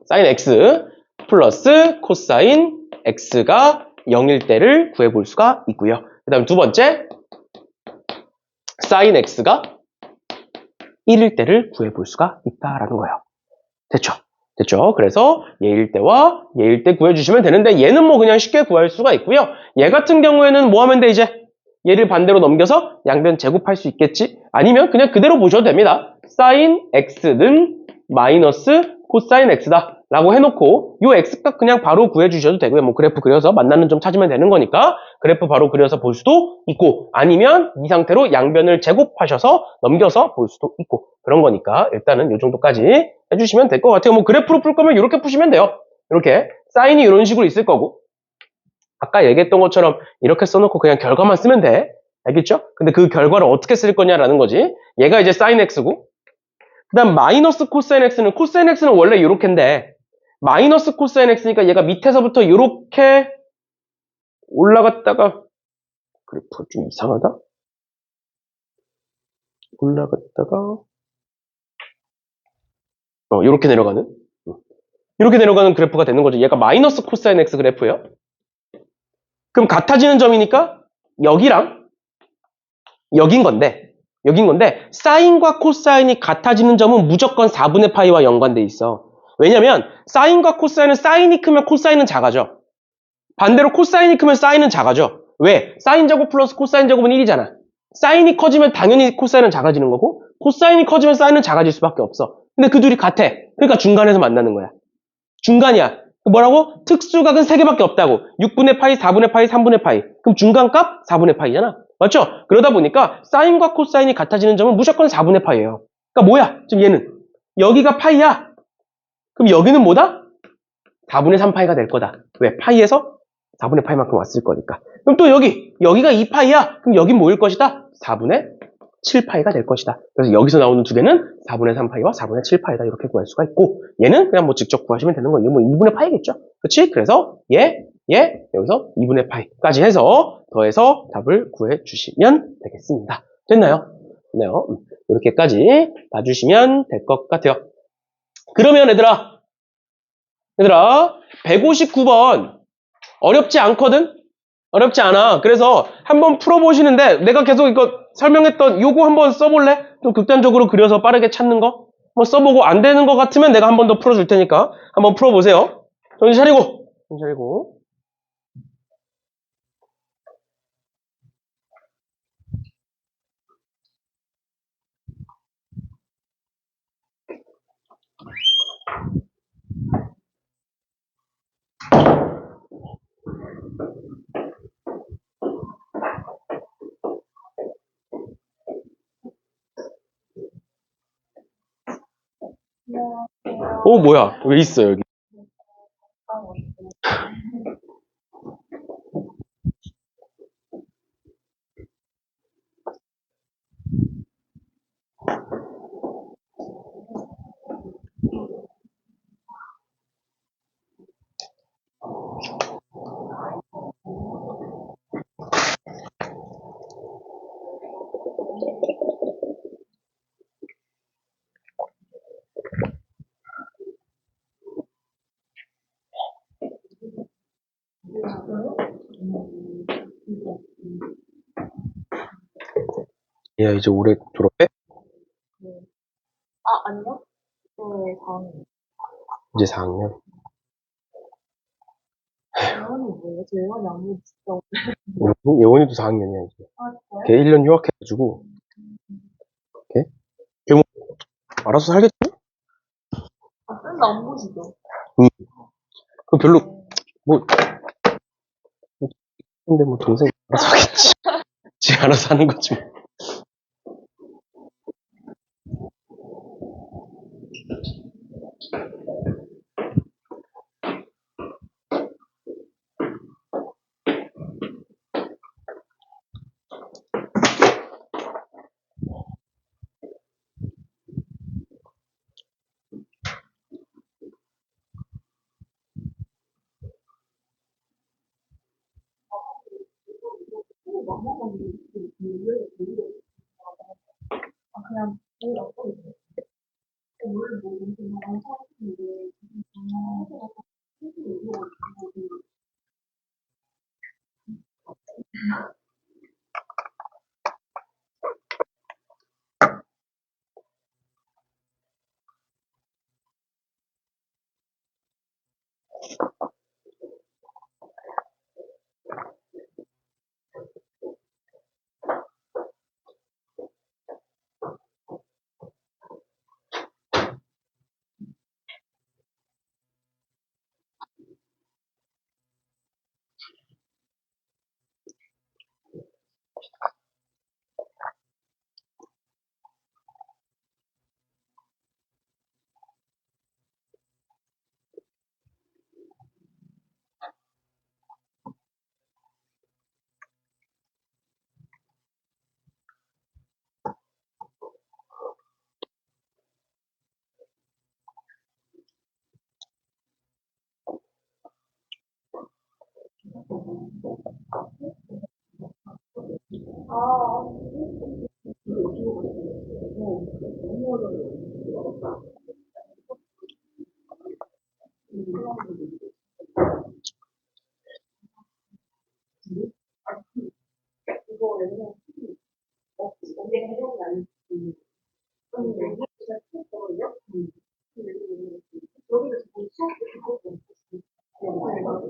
사인 x 플러스 코사인 x가 0일 때를 구해볼 수가 있고요. 그 다음 두 번째 사인 x가 1일 때를 구해볼 수가 있다라는 거예요. 됐죠? 그래서 얘일 때와 얘일 때 구해주시면 되는데 얘는 뭐 그냥 쉽게 구할 수가 있고요. 얘 같은 경우에는 뭐 하면 돼 이제? 얘를 반대로 넘겨서 양변 제곱할 수 있겠지? 아니면 그냥 그대로 보셔도 됩니다. 사인 x는 마이너스 코사인 x다 라고 해놓고 요 x값 그냥 바로 구해주셔도 되고요. 뭐 그래프 그려서 만나는 점 찾으면 되는 거니까 그래프 바로 그려서 볼 수도 있고 아니면 이 상태로 양변을 제곱하셔서 넘겨서 볼 수도 있고 그런 거니까 일단은 요 정도까지 해주시면 될 것 같아요. 뭐 그래프로 풀 거면 이렇게 푸시면 돼요. 이렇게 사인이 이런 식으로 있을 거고 아까 얘기했던 것처럼 이렇게 써놓고 그냥 결과만 쓰면 돼. 알겠죠? 근데 그 결과를 어떻게 쓸 거냐라는 거지. 얘가 이제 사인 x고 그 다음 마이너스 코사인 x는 원래 이렇게인데 마이너스 코사인 x니까 얘가 밑에서부터 이렇게 올라갔다가 그래프 좀 이상하다? 올라갔다가 이렇게 내려가는 그래프가 되는 거죠. 얘가 마이너스 코사인 x 그래프예요. 그럼 같아지는 점이니까 여기랑 여긴 건데 사인과 코사인이 같아지는 점은 무조건 4분의 파이와 연관돼 있어. 왜냐면 사인과 코사인은 사인이 크면 코사인은 작아져. 반대로 코사인이 크면 사인은 작아져. 왜? 사인 제곱 플러스 코사인 제곱은 1이잖아. 사인이 커지면 당연히 코사인은 작아지는 거고 코사인이 커지면 사인은 작아질 수밖에 없어. 근데 그 둘이 같아. 그러니까 중간에서 만나는 거야. 중간이야. 뭐라고? 특수각은 3개밖에 없다고. 6분의 파이, 4분의 파이, 3분의 파이. 그럼 중간값 4분의 파이잖아. 맞죠? 그러다 보니까 사인과 코사인이 같아지는 점은 무조건 4분의 파이예요. 그러니까 뭐야? 지금 얘는 여기가 파이야. 그럼 여기는 뭐다? 4분의 3파이가 될 거다. 왜? 파이에서 4분의 파이만큼 왔을 거니까. 그럼 또 여기가 2파이야. 그럼 여긴 뭐일 것이다? 4분의 7파이가 될 것이다. 그래서 여기서 나오는 두 개는 4분의 3파이와 4분의 7파이다. 이렇게 구할 수가 있고 얘는 그냥 뭐 직접 구하시면 되는 거예요. 뭐 2분의 파이겠죠? 그치? 그래서 여기서 2분의 파이까지 해서 더해서 답을 구해주시면 되겠습니다. 됐나요? 됐나요? 이렇게까지 봐주시면 될 것 같아요. 그러면 얘들아 159번 어렵지 않거든? 어렵지 않아. 그래서 한번 풀어보시는데 내가 계속 이거 설명했던 요거 한번 써볼래? 좀 극단적으로 그려서 빠르게 찾는 거? 한번 써보고 안 되는 것 같으면 내가 한 번 더 풀어줄 테니까 한번 풀어보세요. 정신 차리고. 정신 차리고. 뭐야? 왜 있어 여기? 야 이제 올해 졸업해? 아니요. 네, 다음. 이제 4학년. 예원이 뭐예요? 저 예원이 아무 진짜. 예원이도 4학년이야, 이제. 아, 진짜요? 걔 1년 휴학해가지고. 걔 뭐, 알아서 살겠지? 아, 쌤도 안 보시죠? 그 별로, 뭐, 근데 뭐 동생 알아서 하겠지. 지 알아서 하는 거지. 뭐. 아, 그냥 물 없고 물 뭐,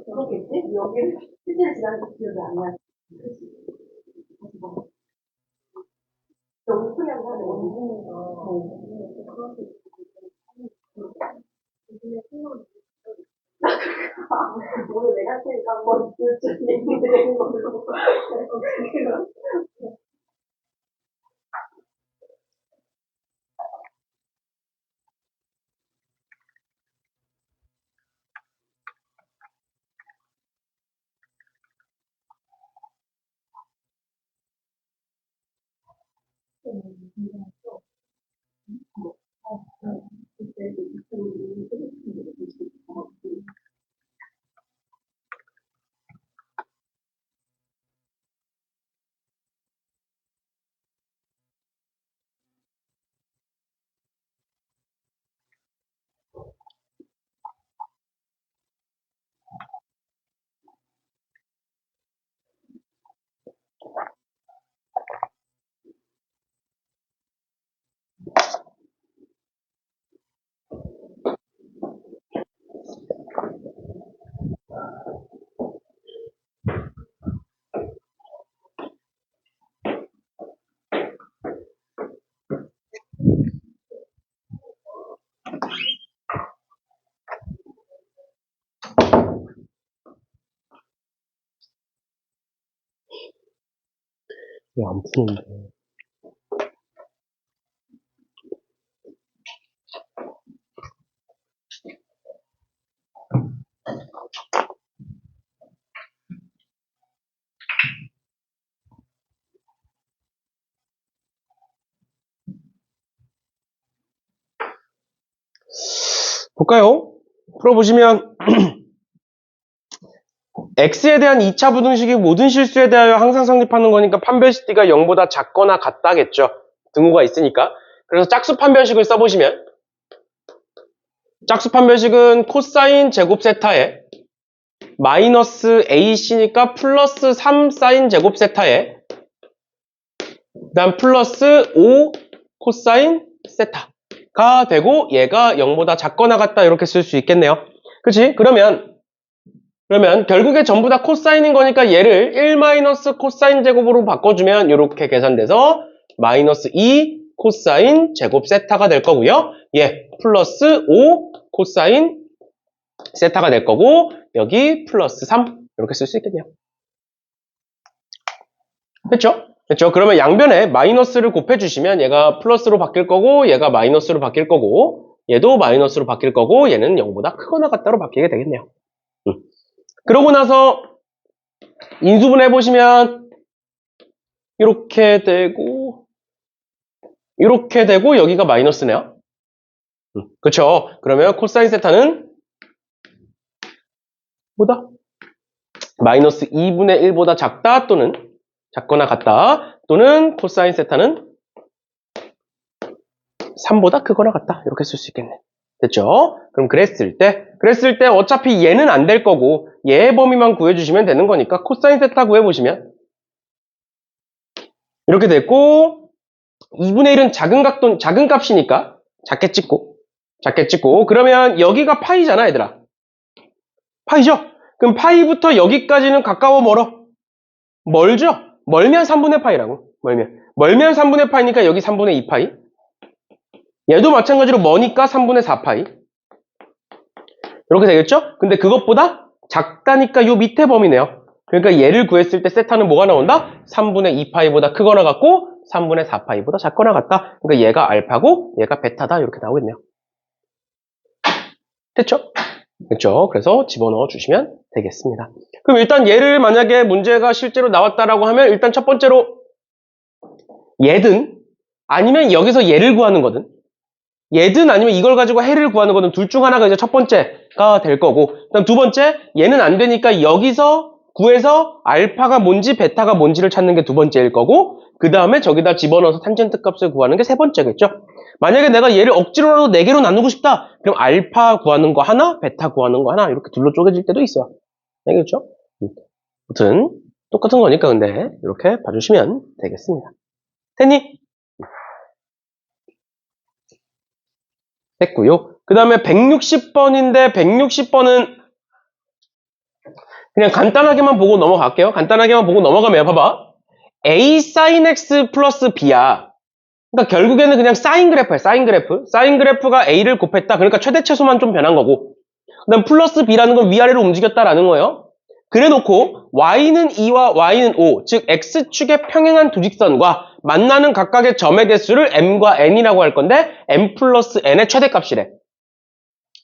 그렇겠지? 여기는 실제로 지나는 기억이 안 나요. 너무 크게 하는 오늘 내가 테니까 한번 좀 얘기드리는 걸로. 왜 안 푸는데. 볼까요? 풀어보시면 x에 대한 2차 부등식이 모든 실수에 대하여 항상 성립하는 거니까 판별식 D가 0보다 작거나 같다겠죠. 등호가 있으니까. 그래서 짝수 판별식을 써보시면 짝수 판별식은 코사인 제곱 세타에 마이너스 AC니까 플러스 3 사인 제곱 세타에 그 다음 플러스 5 코사인 세타 가 되고 얘가 0보다 작거나 같다 이렇게 쓸 수 있겠네요. 그치? 그러면 결국에 전부 다 코사인인 거니까 얘를 1 마이너스 코사인 제곱으로 바꿔주면 이렇게 계산돼서 마이너스 2 코사인 제곱 세타가 될 거고요. 얘 플러스 5 코사인 세타가 될 거고 여기 플러스 3 이렇게 쓸 수 있겠네요. 됐죠? 됐죠? 그러면 양변에 마이너스를 곱해주시면 얘가 플러스로 바뀔 거고 얘가 마이너스로 바뀔 거고 얘도 마이너스로 바뀔 거고 얘는 0보다 크거나 같다로 바뀌게 되겠네요. 그러고 나서 인수분 해보시면 이렇게 되고 여기가 마이너스네요. 그쵸? 그러면 코사인 세타는 뭐다? 마이너스 2분의 1보다 작다 또는 작거나 같다 또는 코사인 세타는 3보다 크거나 같다 이렇게 쓸 수 있겠네. 됐죠? 그럼 그랬을 때 어차피 얘는 안 될 거고 얘의 범위만 구해주시면 되는 거니까 코사인 세타 구해보시면 이렇게 됐고 2분의 1은 작은 값이니까 작게 찍고 그러면 여기가 파이잖아 얘들아. 파이죠? 그럼 파이부터 여기까지는 가까워 멀죠? 멀면 3분의 파이라고. 멀면 3분의 파이니까 여기 3분의 2 파이. 얘도 마찬가지로 머니까 3분의 4 파이. 이렇게 되겠죠? 근데 그것보다 작다니까 요 밑에 범위네요. 그러니까 얘를 구했을 때 세타는 뭐가 나온다? 3분의 2 파이보다 크거나 같고 3분의 4 파이보다 작거나 같다. 그러니까 얘가 알파고 얘가 베타다 이렇게 나오겠네요. 됐죠? 그렇죠? 그래서 집어넣어 주시면 되겠습니다. 그럼 일단 얘를 만약에 문제가 실제로 나왔다라고 하면 일단 첫 번째로 얘든 아니면 여기서 얘를 구하는 거든 얘든 아니면 이걸 가지고 해를 구하는 거든 둘 중 하나가 이제 첫 번째가 될 거고 그다음 두 번째 얘는 안 되니까 여기서 구해서 알파가 뭔지 베타가 뭔지를 찾는 게 두 번째일 거고 그 다음에 저기다 집어넣어서 탄젠트 값을 구하는 게 세 번째겠죠. 만약에 내가 얘를 억지로라도 4개로 나누고 싶다 그럼 알파 구하는 거 하나 베타 구하는 거 하나 이렇게 둘로 쪼개질 때도 있어요. 알겠죠? 아무튼 똑같은 거니까 근데 이렇게 봐주시면 되겠습니다. 됐니? 됐고요. 그 다음에 160번인데 160번은 그냥 간단하게만 보고 넘어갈게요. 간단하게만 보고 넘어가면 봐봐. A sin x 플러스 b야. 그러니까 결국에는 그냥 사인 그래프야. 사인 그래프. 사인 그래프가 A를 곱했다. 그러니까 최대최소만 좀 변한 거고. 그 다음 플러스 B라는 건 위아래로 움직였다라는 거예요. 그래 놓고 Y는 2와 Y는 5. 즉 X축의 평행한 두 직선과 만나는 각각의 점의 개수를 M과 N이라고 할 건데 M 플러스 N의 최대값이래.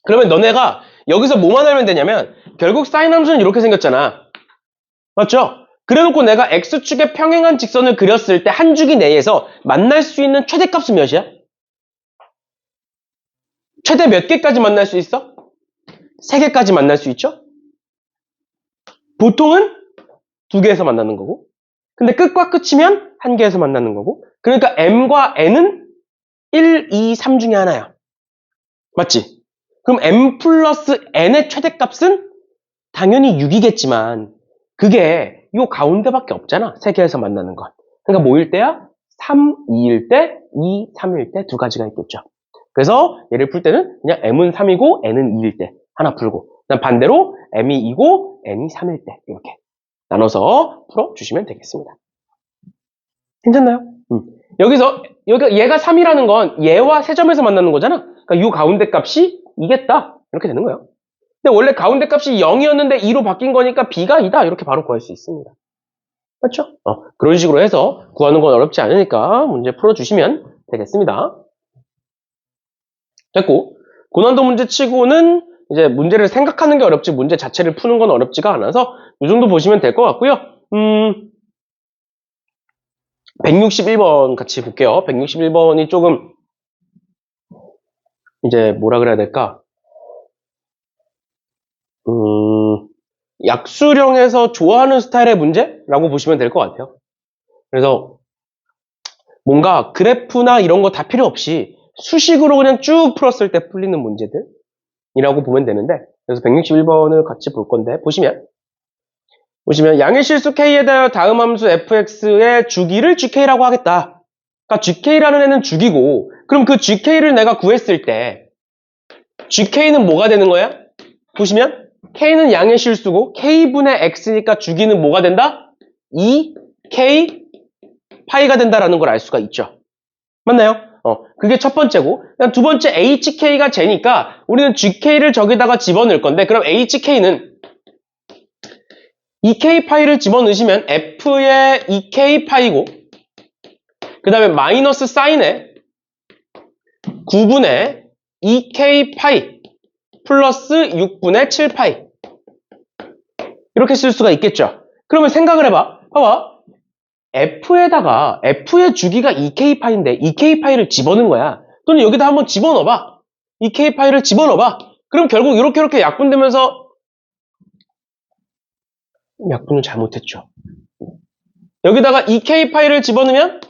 그러면 너네가 여기서 뭐만 알면 되냐면 결국 사인 함수는 이렇게 생겼잖아. 맞죠? 그래 놓고 내가 X축의 평행한 직선을 그렸을 때 한 주기 내에서 만날 수 있는 최대값은 몇이야? 최대 몇 개까지 만날 수 있어? 3개까지 만날 수 있죠? 보통은 2개에서 만나는 거고 근데 끝과 끝이면 1개에서 만나는 거고 그러니까 M과 N은 1, 2, 3 중에 하나야. 맞지? 그럼 M 플러스 N의 최대값은 당연히 6이겠지만 그게 요 가운데밖에 없잖아. 3개에서 만나는 건. 그러니까 뭐일 때야? 3, 2일 때, 2, 3일 때 두 가지가 있겠죠. 그래서 얘를 풀 때는 그냥 M은 3이고 N은 2일 때 하나 풀고 그다음 반대로 M이 2고 N이 3일 때 이렇게 나눠서 풀어주시면 되겠습니다. 괜찮나요? 여기서 얘가 3이라는 건 얘와 세 점에서 만나는 거잖아. 그러니까 이 가운데 값이 2겠다. 이렇게 되는 거예요. 근데 원래 가운데 값이 0이었는데 2로 바뀐 거니까 B가 2다. 이렇게 바로 구할 수 있습니다. 그렇죠? 그런 식으로 해서 구하는 건 어렵지 않으니까 문제 풀어주시면 되겠습니다. 됐고, 고난도 문제 치고는 이제 문제를 생각하는 게 어렵지 문제 자체를 푸는 건 어렵지가 않아서 이 정도 보시면 될 것 같고요. 161번 같이 볼게요. 161번이 조금 이제 뭐라 그래야 될까? 약수령에서 좋아하는 스타일의 문제라고 보시면 될 것 같아요. 그래서 뭔가 그래프나 이런 거 다 필요 없이 수식으로 그냥 쭉 풀었을 때 풀리는 문제들이라고 보면 되는데 그래서 161번을 같이 볼 건데 보시면 양의 실수 k에 대하여 다음 함수 fx의 주기를 gk라고 하겠다. 그러니까 gk라는 애는 주기고 그럼 그 GK를 내가 구했을 때 GK는 뭐가 되는 거야? 보시면 K는 양의 실수고 K분의 X니까 주기는 뭐가 된다? 2K 파이가 된다라는 걸 알 수가 있죠. 맞나요? 그게 첫 번째고, 그다음 두 번째 HK가 J니까 우리는 GK를 저기다가 집어넣을 건데, 그럼 HK는 2K 파이를 집어넣으시면 F의 2K 파이고, 그 다음에 마이너스 사인에 9분의 2K 파이 플러스 6분의 7 파이. 이렇게 쓸 수가 있겠죠. 그러면 생각을 해봐. 봐봐. F에다가 F의 주기가 2K파인데 2K파이를 집어넣은 거야. 또는 여기다 한번 집어넣어봐. 2K파이를 집어넣어봐. 그럼 결국 이렇게 약분되면서 약분을 잘못했죠. 여기다가 2K파이를 집어넣으면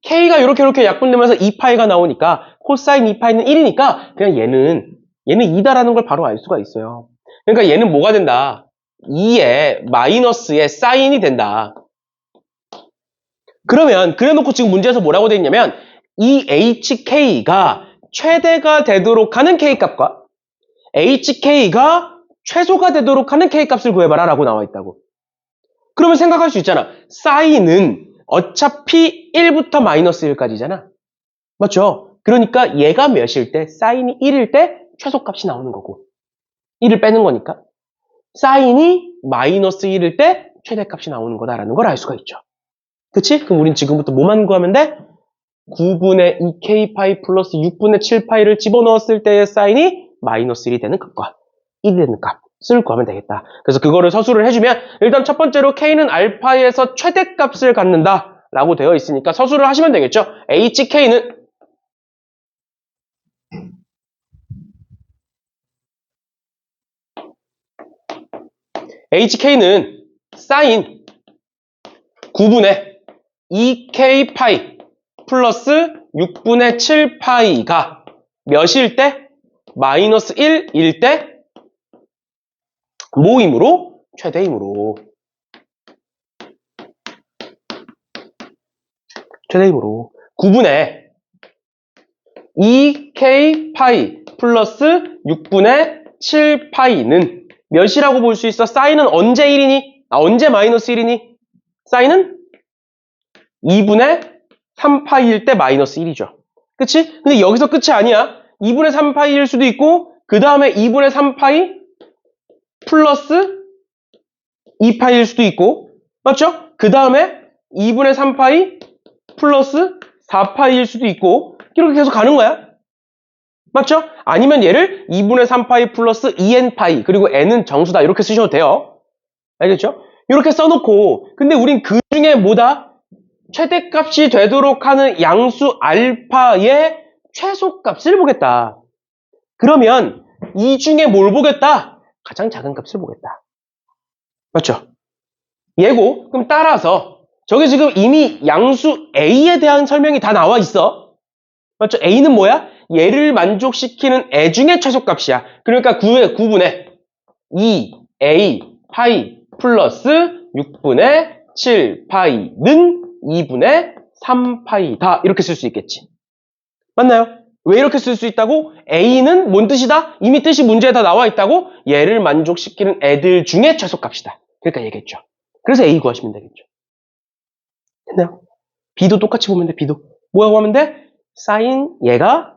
K가 이렇게 약분되면서 2파이가 나오니까 코사인 2파이는 1이니까 그냥 얘는 2다라는 걸 바로 알 수가 있어요. 그러니까 얘는 뭐가 된다? 2의 마이너스의 사인이 된다. 그러면 그래놓고 지금 문제에서 뭐라고 돼 있냐면 이 HK가 최대가 되도록 하는 K값과 HK가 최소가 되도록 하는 K값을 구해봐라 라고 나와 있다고. 그러면 생각할 수 있잖아. 사인은 어차피 1부터 마이너스 1까지잖아. 맞죠? 그러니까 얘가 몇일 때? 사인이 1일 때 최소값이 나오는 거고 1을 빼는 거니까 사인이 마이너스 1일 때 최대값이 나오는 거다라는 걸 알 수가 있죠. 그치? 그럼 우린 지금부터 뭐만 구하면 돼? 9분의 2K파이 플러스 6분의 7파이를 집어넣었을 때의 사인이 마이너스 1이 되는 값과 1이 되는 값을 구하면 되겠다. 그래서 그거를 서술을 해주면 일단 첫 번째로 K는 알파에서 최대값을 갖는다 라고 되어 있으니까 서술을 하시면 되겠죠. HK는 사인 9분의 2K파이 플러스 6분의 7파이가 몇일 때? 마이너스 1일 때 모임으로 최대임으로 최대임으로 9분의 2K파이 플러스 6분의 7파이는 몇이라고 볼 수 있어? 사인은 언제 1이니? 언제 마이너스 1이니? 사인은 2분의 3파이일 때 마이너스 1이죠. 그치? 근데 여기서 끝이 아니야. 2분의 3파이일 수도 있고 그 다음에 2분의 3파이 플러스 2파이일 수도 있고 맞죠? 그 다음에 2분의 3파이 플러스 4파이일 수도 있고 이렇게 계속 가는 거야. 맞죠? 아니면 얘를 2분의 3파이 플러스 2n파이 그리고 n은 정수다 이렇게 쓰셔도 돼요. 알겠죠? 이렇게 써놓고 근데 우린 그 중에 뭐다? 최대값이 되도록 하는 양수 알파의 최소값을 보겠다. 그러면 이 중에 뭘 보겠다? 가장 작은 값을 보겠다. 맞죠? 얘고 그럼 따라서 저게 지금 이미 양수 A에 대한 설명이 다 나와 있어. 맞죠? A는 뭐야? 얘를 만족시키는 애 중에 최소값이야. 그러니까 9분의 2A 파이 플러스 6분의 7파이는 2분의 3파이다. 이렇게 쓸 수 있겠지. 맞나요? 왜 이렇게 쓸 수 있다고? A는 뭔 뜻이다? 이미 뜻이 문제에 다 나와 있다고? 얘를 만족시키는 애들 중에 최소값이다. 그러니까 얘기했죠. 그래서 A 구하시면 되겠죠. 됐나요? B도 똑같이 보면 돼. B도. 뭐라고 하면 돼? 사인 얘가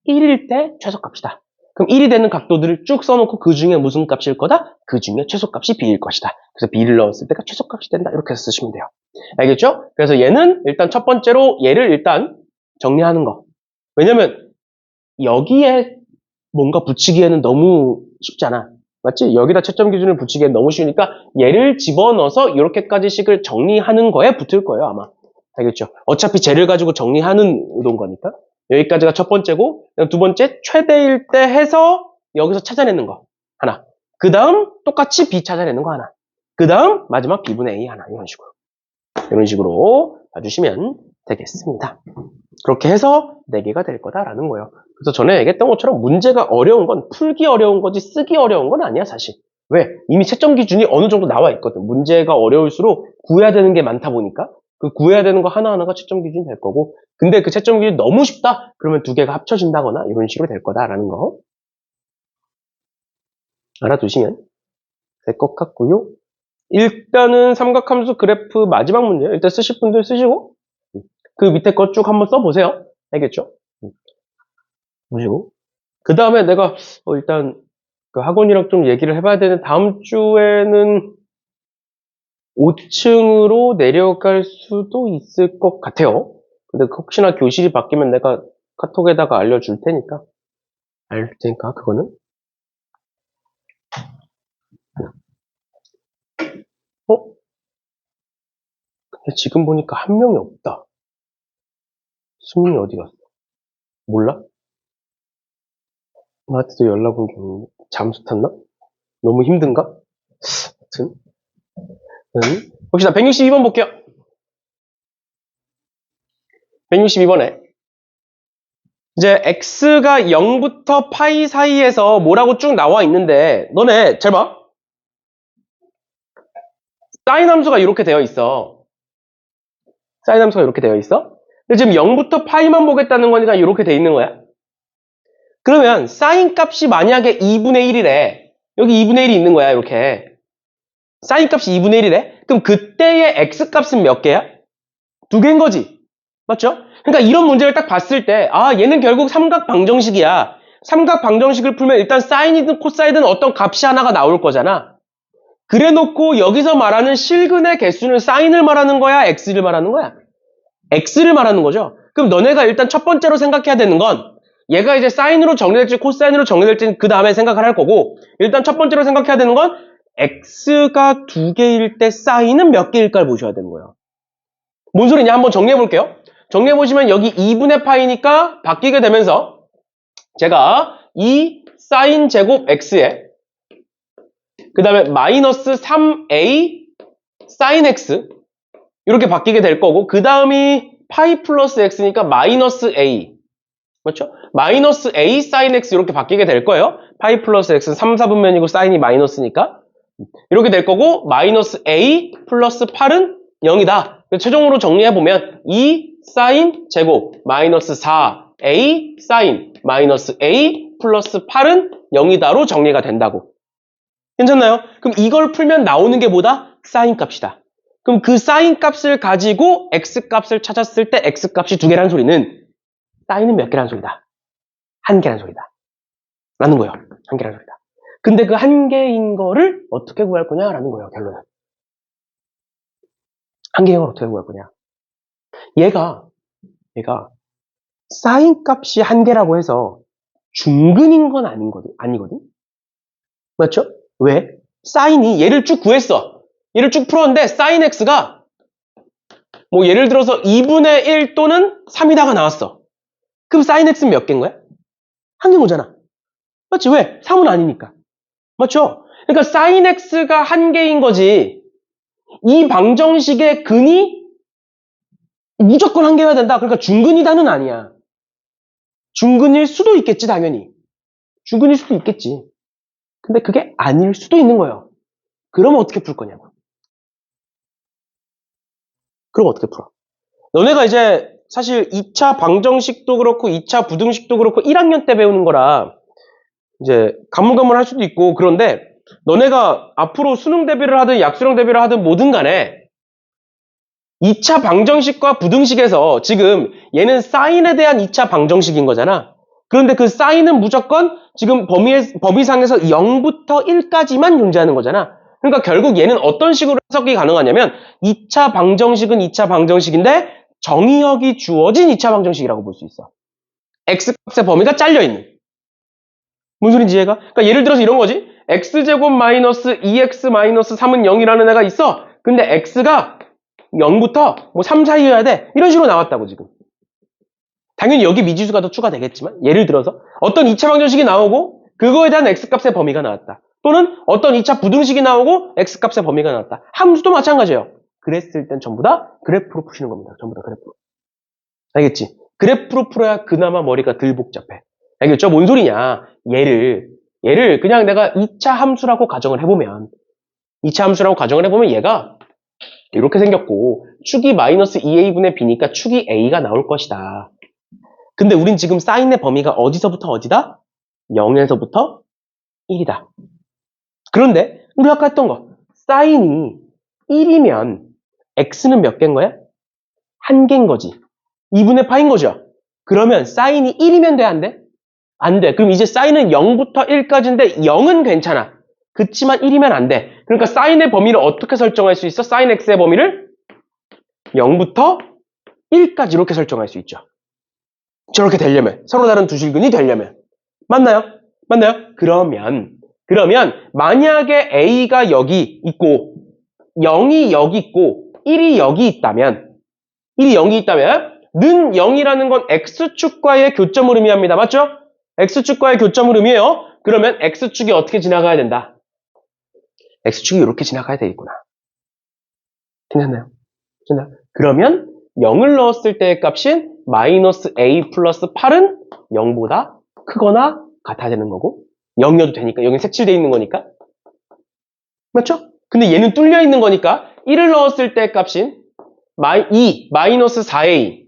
1일 때 최소값이다. 그럼 1이 되는 각도들을 쭉 써놓고 그 중에 무슨 값일 거다? 그 중에 최소값이 B일 것이다. 그래서 B를 넣었을 때가 최소값이 된다. 이렇게 해서 쓰시면 돼요. 알겠죠? 그래서 얘는 일단 첫 번째로 얘를 일단 정리하는 거. 왜냐면 여기에 뭔가 붙이기에는 너무 쉽잖아. 맞지? 여기다 채점 기준을 붙이기엔 너무 쉬우니까 얘를 집어넣어서 이렇게까지 식을 정리하는 거에 붙을 거예요, 아마. 알겠죠? 어차피 쟤를 가지고 정리하는 의도인 거니까. 여기까지가 첫 번째고, 두 번째, 최대일 때 해서 여기서 찾아내는 거. 하나. 그 다음, 똑같이 B 찾아내는 거 하나. 그 다음, 마지막 B분의 A 하나. 이런 식으로. 이런 식으로 봐주시면 되겠습니다. 그렇게 해서 4개가 될 거다라는 거예요. 그래서 전에 얘기했던 것처럼 문제가 어려운 건 풀기 어려운 거지 쓰기 어려운 건 아니야, 사실. 왜? 이미 채점 기준이 어느 정도 나와 있거든. 문제가 어려울수록 구해야 되는 게 많다 보니까. 그 구해야 되는 거 하나하나가 채점 기준이 될 거고, 근데 그 채점 기준이 너무 쉽다? 그러면 두 개가 합쳐진다거나 이런 식으로 될 거다라는 거 알아두시면 될 것 같고요. 일단은 삼각함수 그래프 마지막 문제 일단 쓰실 분들 쓰시고 그 밑에 거 쭉 한번 써보세요. 알겠죠? 보시고 그 다음에 내가 일단 그 학원이랑 좀 얘기를 해봐야 되는 다음 주에는 5층으로 내려갈 수도 있을 것 같아요. 근데 혹시나 교실이 바뀌면 내가 카톡에다가 알려줄 테니까 그거는 근데 지금 보니까 한 명이 없다. 승민이 어디 갔어? 몰라? 나한테도 연락 온 게 없는데 잠수 탔나? 너무 힘든가? 하여튼 봅시다. 162번 볼게요. 162번에 이제 x가 0부터 파이 사이에서 뭐라고 쭉 나와 있는데 너네 잘 봐. 사인 함수가 이렇게 되어 있어. 사인 함수가 이렇게 되어 있어. 근데 지금 0부터 파이만 보겠다는 거니까 이렇게 돼 있는 거야. 그러면 사인 값이 만약에 2분의 1이래. 여기 2분의 1이 있는 거야. 이렇게. 사인 값이 2분의 1이래. 그럼 그때의 x 값은 몇 개야? 두 개인 거지. 맞죠? 그러니까 이런 문제를 딱 봤을 때 얘는 결국 삼각 방정식이야. 삼각 방정식을 풀면 일단 사인이든 코사이든 어떤 값이 하나가 나올 거잖아. 그래 놓고 여기서 말하는 실근의 개수는 사인을 말하는 거야? x를 말하는 거야? x를 말하는 거죠. 그럼 너네가 일단 첫 번째로 생각해야 되는 건 얘가 이제 사인으로 정리될지 코사인으로 정리될지 그 다음에 생각을 할 거고 일단 첫 번째로 생각해야 되는 건 x가 두 개일 때 사인은 몇 개일까를 보셔야 되는 거예요. 뭔 소리냐? 한번 정리해 볼게요. 정리해 보시면 여기 2분의 파이니까 바뀌게 되면서 제가 2 사인 제곱 x에 그 다음에 마이너스 3a 사인 x 이렇게 바뀌게 될 거고 그 다음이 파이 플러스 x니까 마이너스 a 맞죠? 마이너스 a 사인 x 이렇게 바뀌게 될 거예요. 파이 플러스 x는 3, 4분면이고 사인이 마이너스니까 이렇게 될 거고 마이너스 a 플러스 8은 0이다. 최종으로 정리해보면 2 사인 제곱 마이너스 4a 사인 마이너스 a 플러스 8은 0이다로 정리가 된다고. 괜찮나요? 그럼 이걸 풀면 나오는 게 뭐다? 사인 값이다. 그럼 그 사인 값을 가지고 x 값을 찾았을 때 x 값이 두 개라는 소리는 사인은 몇 개라는 소리다? 한 개라는 소리다. 라는 거예요. 한 개라는 소리다. 근데 그 한 개인 거를 어떻게 구할 거냐라는 거예요. 결론은. 한 개인 걸 어떻게 구할 거냐. 얘가 사인 값이 한 개라고 해서 중근인 건 아니거든? 맞죠? 왜? 사인이 얘를 쭉 구했어. 얘를 쭉 풀었는데 사인 x가 뭐 예를 들어서 2분의 1 또는 3이다가 나왔어. 그럼 사인 x는 몇 개인 거야? 한 개인 거잖아. 맞지? 왜? 3은 아니니까. 맞죠? 그러니까 사인 x가 한 개인 거지. 이 방정식의 근이 무조건 한 개여야 된다. 그러니까 중근이다는 아니야. 중근일 수도 있겠지, 당연히. 중근일 수도 있겠지. 근데 그게 아닐 수도 있는 거예요. 그럼 어떻게 풀 거냐고. 그럼 어떻게 풀어? 너네가 이제 사실 2차 방정식도 그렇고 2차 부등식도 그렇고 1학년 때 배우는 거라 이제 가물가물 할 수도 있고 그런데 너네가 앞으로 수능 대비를 하든 약수령 대비를 하든 뭐든 간에 2차 방정식과 부등식에서 지금 얘는 사인에 대한 2차 방정식인 거잖아. 그런데 그 사인은 무조건 지금 범위상에서 0부터 1까지만 존재하는 거잖아. 그러니까 결국 얘는 어떤 식으로 해석이 가능하냐면 2차 방정식은 2차 방정식인데 정의역이 주어진 2차 방정식이라고 볼 수 있어. x값의 범위가 잘려있는. 무슨 소린지 이해가? 그러니까 예를 들어서 이런 거지. x제곱 마이너스 2x 마이너스 3은 0이라는 애가 있어. 근데 x가 0부터 뭐 3 사이여야 돼. 이런 식으로 나왔다고 지금. 당연히 여기 미지수가 더 추가되겠지만 예를 들어서 어떤 2차 방정식이 나오고 그거에 대한 x값의 범위가 나왔다. 또는 어떤 2차 부등식이 나오고 x값의 범위가 나왔다. 함수도 마찬가지예요. 그랬을 땐 전부 다 그래프로 푸시는 겁니다. 전부 다 그래프로. 알겠지? 그래프로 풀어야 그나마 머리가 덜 복잡해. 알겠죠? 뭔 소리냐? 얘를 그냥 내가 2차 함수라고 가정을 해보면 얘가 이렇게 생겼고 축이 마이너스 2a분의 b니까 축이 a가 나올 것이다. 근데 우린 지금 사인의 범위가 어디서부터 어디다? 0에서부터 1이다. 그런데 우리 아까 했던 거 사인이 1이면 x는 몇 개인 거야? 한 개인 거지. 2분의 파인 거죠. 그러면 사인이 1이면 돼, 안 돼? 안 돼. 그럼 이제 사인은 0부터 1까지인데 0은 괜찮아. 그치만 1이면 안 돼. 그러니까 사인의 범위를 어떻게 설정할 수 있어? 사인 x의 범위를 0부터 1까지 이렇게 설정할 수 있죠. 저렇게 되려면, 서로 다른 두 실근이 되려면. 맞나요? 맞나요? 그러면 만약에 a가 여기 있고 0이 여기 있고 1이 여기 있다면 는 0이라는 건 x축과의 교점을 의미합니다. 맞죠? x축과의 교점을 의미해요. 그러면 x축이 어떻게 지나가야 된다? x축이 이렇게 지나가야 되겠구나. 괜찮나요? 그러면 0을 넣었을 때의 값인 마이너스 a 플러스 8은 0보다 크거나 같아야 되는 거고 0이어도 되니까 여긴 색칠되어 있는 거니까 맞죠? 근데 얘는 뚫려 있는 거니까 1을 넣었을 때의 값인 2 마이너스 4a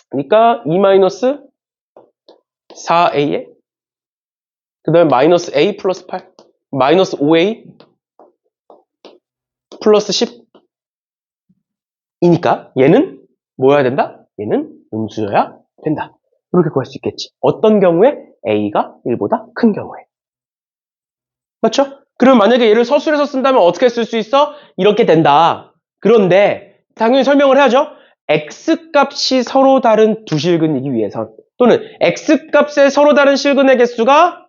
그러니까 2 마이너스 4a에 그 다음에 마이너스 a 플러스 8 마이너스 5a 플러스 10 이니까 얘는 뭐여야 된다? 얘는 음수여야 된다. 이렇게 구할 수 있겠지. 어떤 경우에? a가 1보다 큰 경우에. 맞죠? 그럼 만약에 얘를 서술해서 쓴다면 어떻게 쓸 수 있어? 이렇게 된다. 그런데 당연히 설명을 해야죠. x값이 서로 다른 두 실근이기 위해선 또는 x값의 서로 다른 실근의 개수가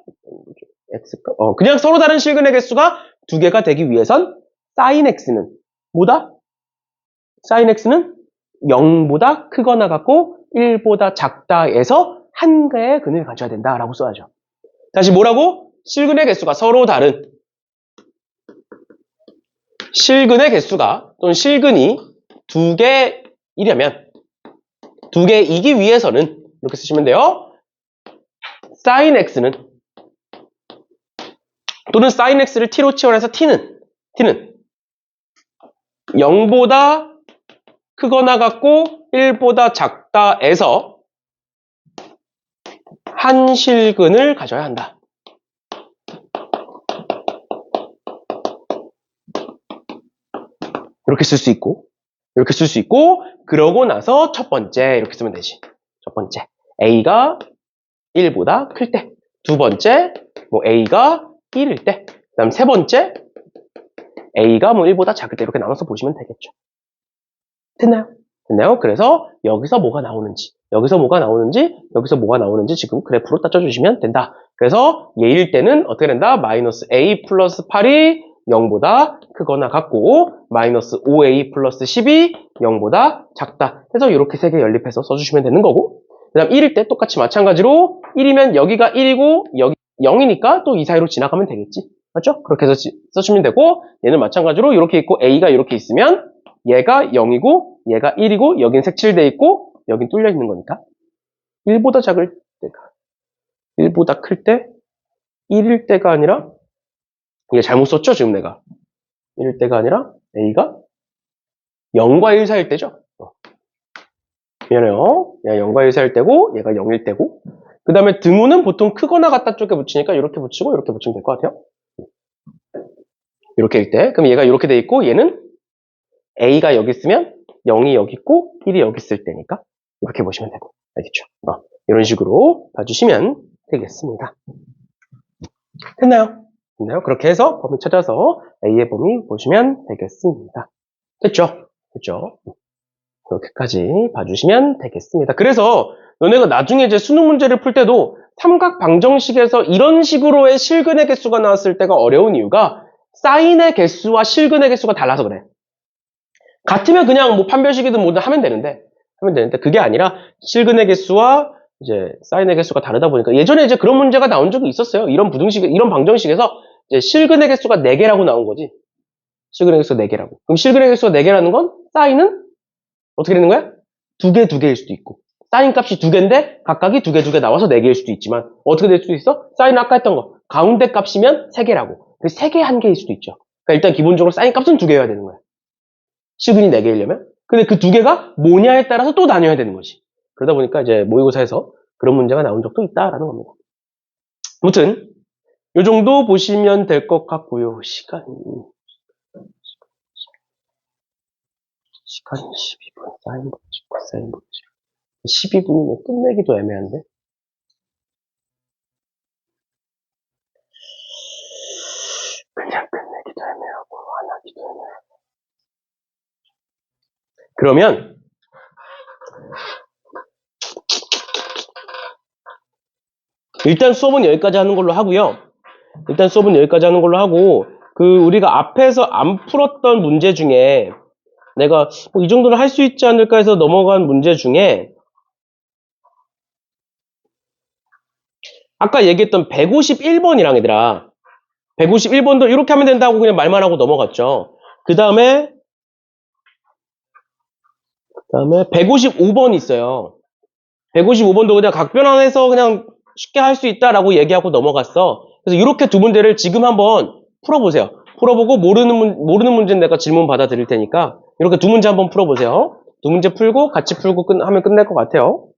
그냥 서로 다른 실근의 개수가 두 개가 되기 위해선 sin x는 뭐다? sin x는 0보다 크거나 같고 1보다 작다에서 한 개의 근을 가져야 된다라고 써야죠. 다시 뭐라고? 실근의 개수가 서로 다른 실근의 개수가 또는 실근이 두 개이려면 두 개이기 위해서는 이렇게 쓰시면 돼요. sin x는 또는 sin x를 t로 치환해서 t는 0보다 크거나 같고 1보다 작다에서 한 실근을 가져야 한다. 이렇게 쓸 수 있고 그러고 나서 첫 번째 이렇게 쓰면 되지. 첫 번째 a가 1보다 클 때, 두 번째 뭐 a가 1일 때, 그다음 세 번째 a가 뭐 1보다 작을 때 이렇게 나눠서 보시면 되겠죠. 됐나요? 그래서 여기서 뭐가 나오는지 지금 그래프로 따져주시면 된다. 그래서 얘일 때는 어떻게 된다? 마이너스 a 플러스 8이 0보다 크거나 같고 마이너스 5a 플러스 10이 0보다 작다. 해서 이렇게 세 개 연립해서 써주시면 되는 거고 그 다음 1일 때 똑같이 마찬가지로 1이면 여기가 1이고 여기 0이니까 또 이 사이로 지나가면 되겠지. 맞죠? 그렇게 해서 써주면 되고 얘는 마찬가지로 이렇게 있고 a가 이렇게 있으면 얘가 0이고 얘가 1이고 여긴 색칠돼 있고 여긴 뚫려 있는 거니까 1보다 작을 때가 1보다 클 때 1일 때가 아니라 이게 잘못 썼죠 지금 내가 1일 때가 아니라 a가 0과 1 사이일 때죠. 미안해요. 얘가 0과 1 사이일 때고 얘가 0일 때고 그 다음에 등호는 보통 크거나 같다 쪽에 붙이니까 이렇게 붙이고 이렇게 붙이면 될 것 같아요. 이렇게일 때 그럼 얘가 이렇게 돼 있고 얘는 a가 여기 있으면 0이 여기 있고 1이 여기 있을 때니까 이렇게 보시면 되고 알겠죠? 이런 식으로 봐주시면 되겠습니다. 됐나요? 그렇게 해서 범위 찾아서 a의 범위 보시면 되겠습니다. 됐죠? 이렇게까지 봐주시면 되겠습니다. 그래서 너네가 나중에 이제 수능 문제를 풀 때도 삼각 방정식에서 이런 식으로의 실근의 개수가 나왔을 때가 어려운 이유가 사인의 개수와 실근의 개수가 달라서 그래. 같으면 그냥 뭐 판별식이든 뭐든 하면 되는데 그게 아니라 실근의 개수와 이제 사인의 개수가 다르다 보니까 예전에 이제 그런 문제가 나온 적이 있었어요. 이런 방정식에서 이제 실근의 개수가 4개라고 나온 거지. 실근의 개수가 4개라고. 그럼 실근의 개수가 4개라는 건 사인은 어떻게 되는 거야? 2개일 수도 있고. 사인 값이 2개인데 각각이 2개 나와서 4개일 수도 있지만 어떻게 될 수도 있어? 사인은 아까 했던 거. 가운데 값이면 3개라고. 3개, 1개일 수도 있죠. 그러니까 일단 기본적으로 사인 값은 2개여야 되는 거야. 시그니 4개이려면. 근데 그 2개가 뭐냐에 따라서 또 나뉘어야 되는 거지. 그러다 보니까 이제 모의고사에서 그런 문제가 나온 적도 있다라는 겁니다. 아무튼 요 정도 보시면 될 것 같고요. 시간이 12분, 사인 법칙, 코사인 법칙. 12분이면 끝내기도 애매한데. 그냥 끝내기도 애매하고 안 하기도 애매하고. 그러면 일단 수업은 여기까지 하는 걸로 하고요. 일단 수업은 여기까지 하는 걸로 하고, 우리가 앞에서 안 풀었던 문제 중에 내가 이 정도는 할 수 있지 않을까 해서 넘어간 문제 중에 아까 얘기했던 151번이랑 얘들아, 151번도 이렇게 하면 된다고 그냥 말만 하고 넘어갔죠. 그 다음에 155번 있어요. 155번도 그냥 각변환해서 그냥 쉽게 할 수 있다라고 얘기하고 넘어갔어. 그래서 이렇게 두 문제를 지금 한번 풀어보세요. 풀어보고 모르는 문제는 내가 질문 받아 드릴 테니까 이렇게 두 문제 한번 풀어보세요. 두 문제 풀고 같이 풀고 하면 끝날 것 같아요.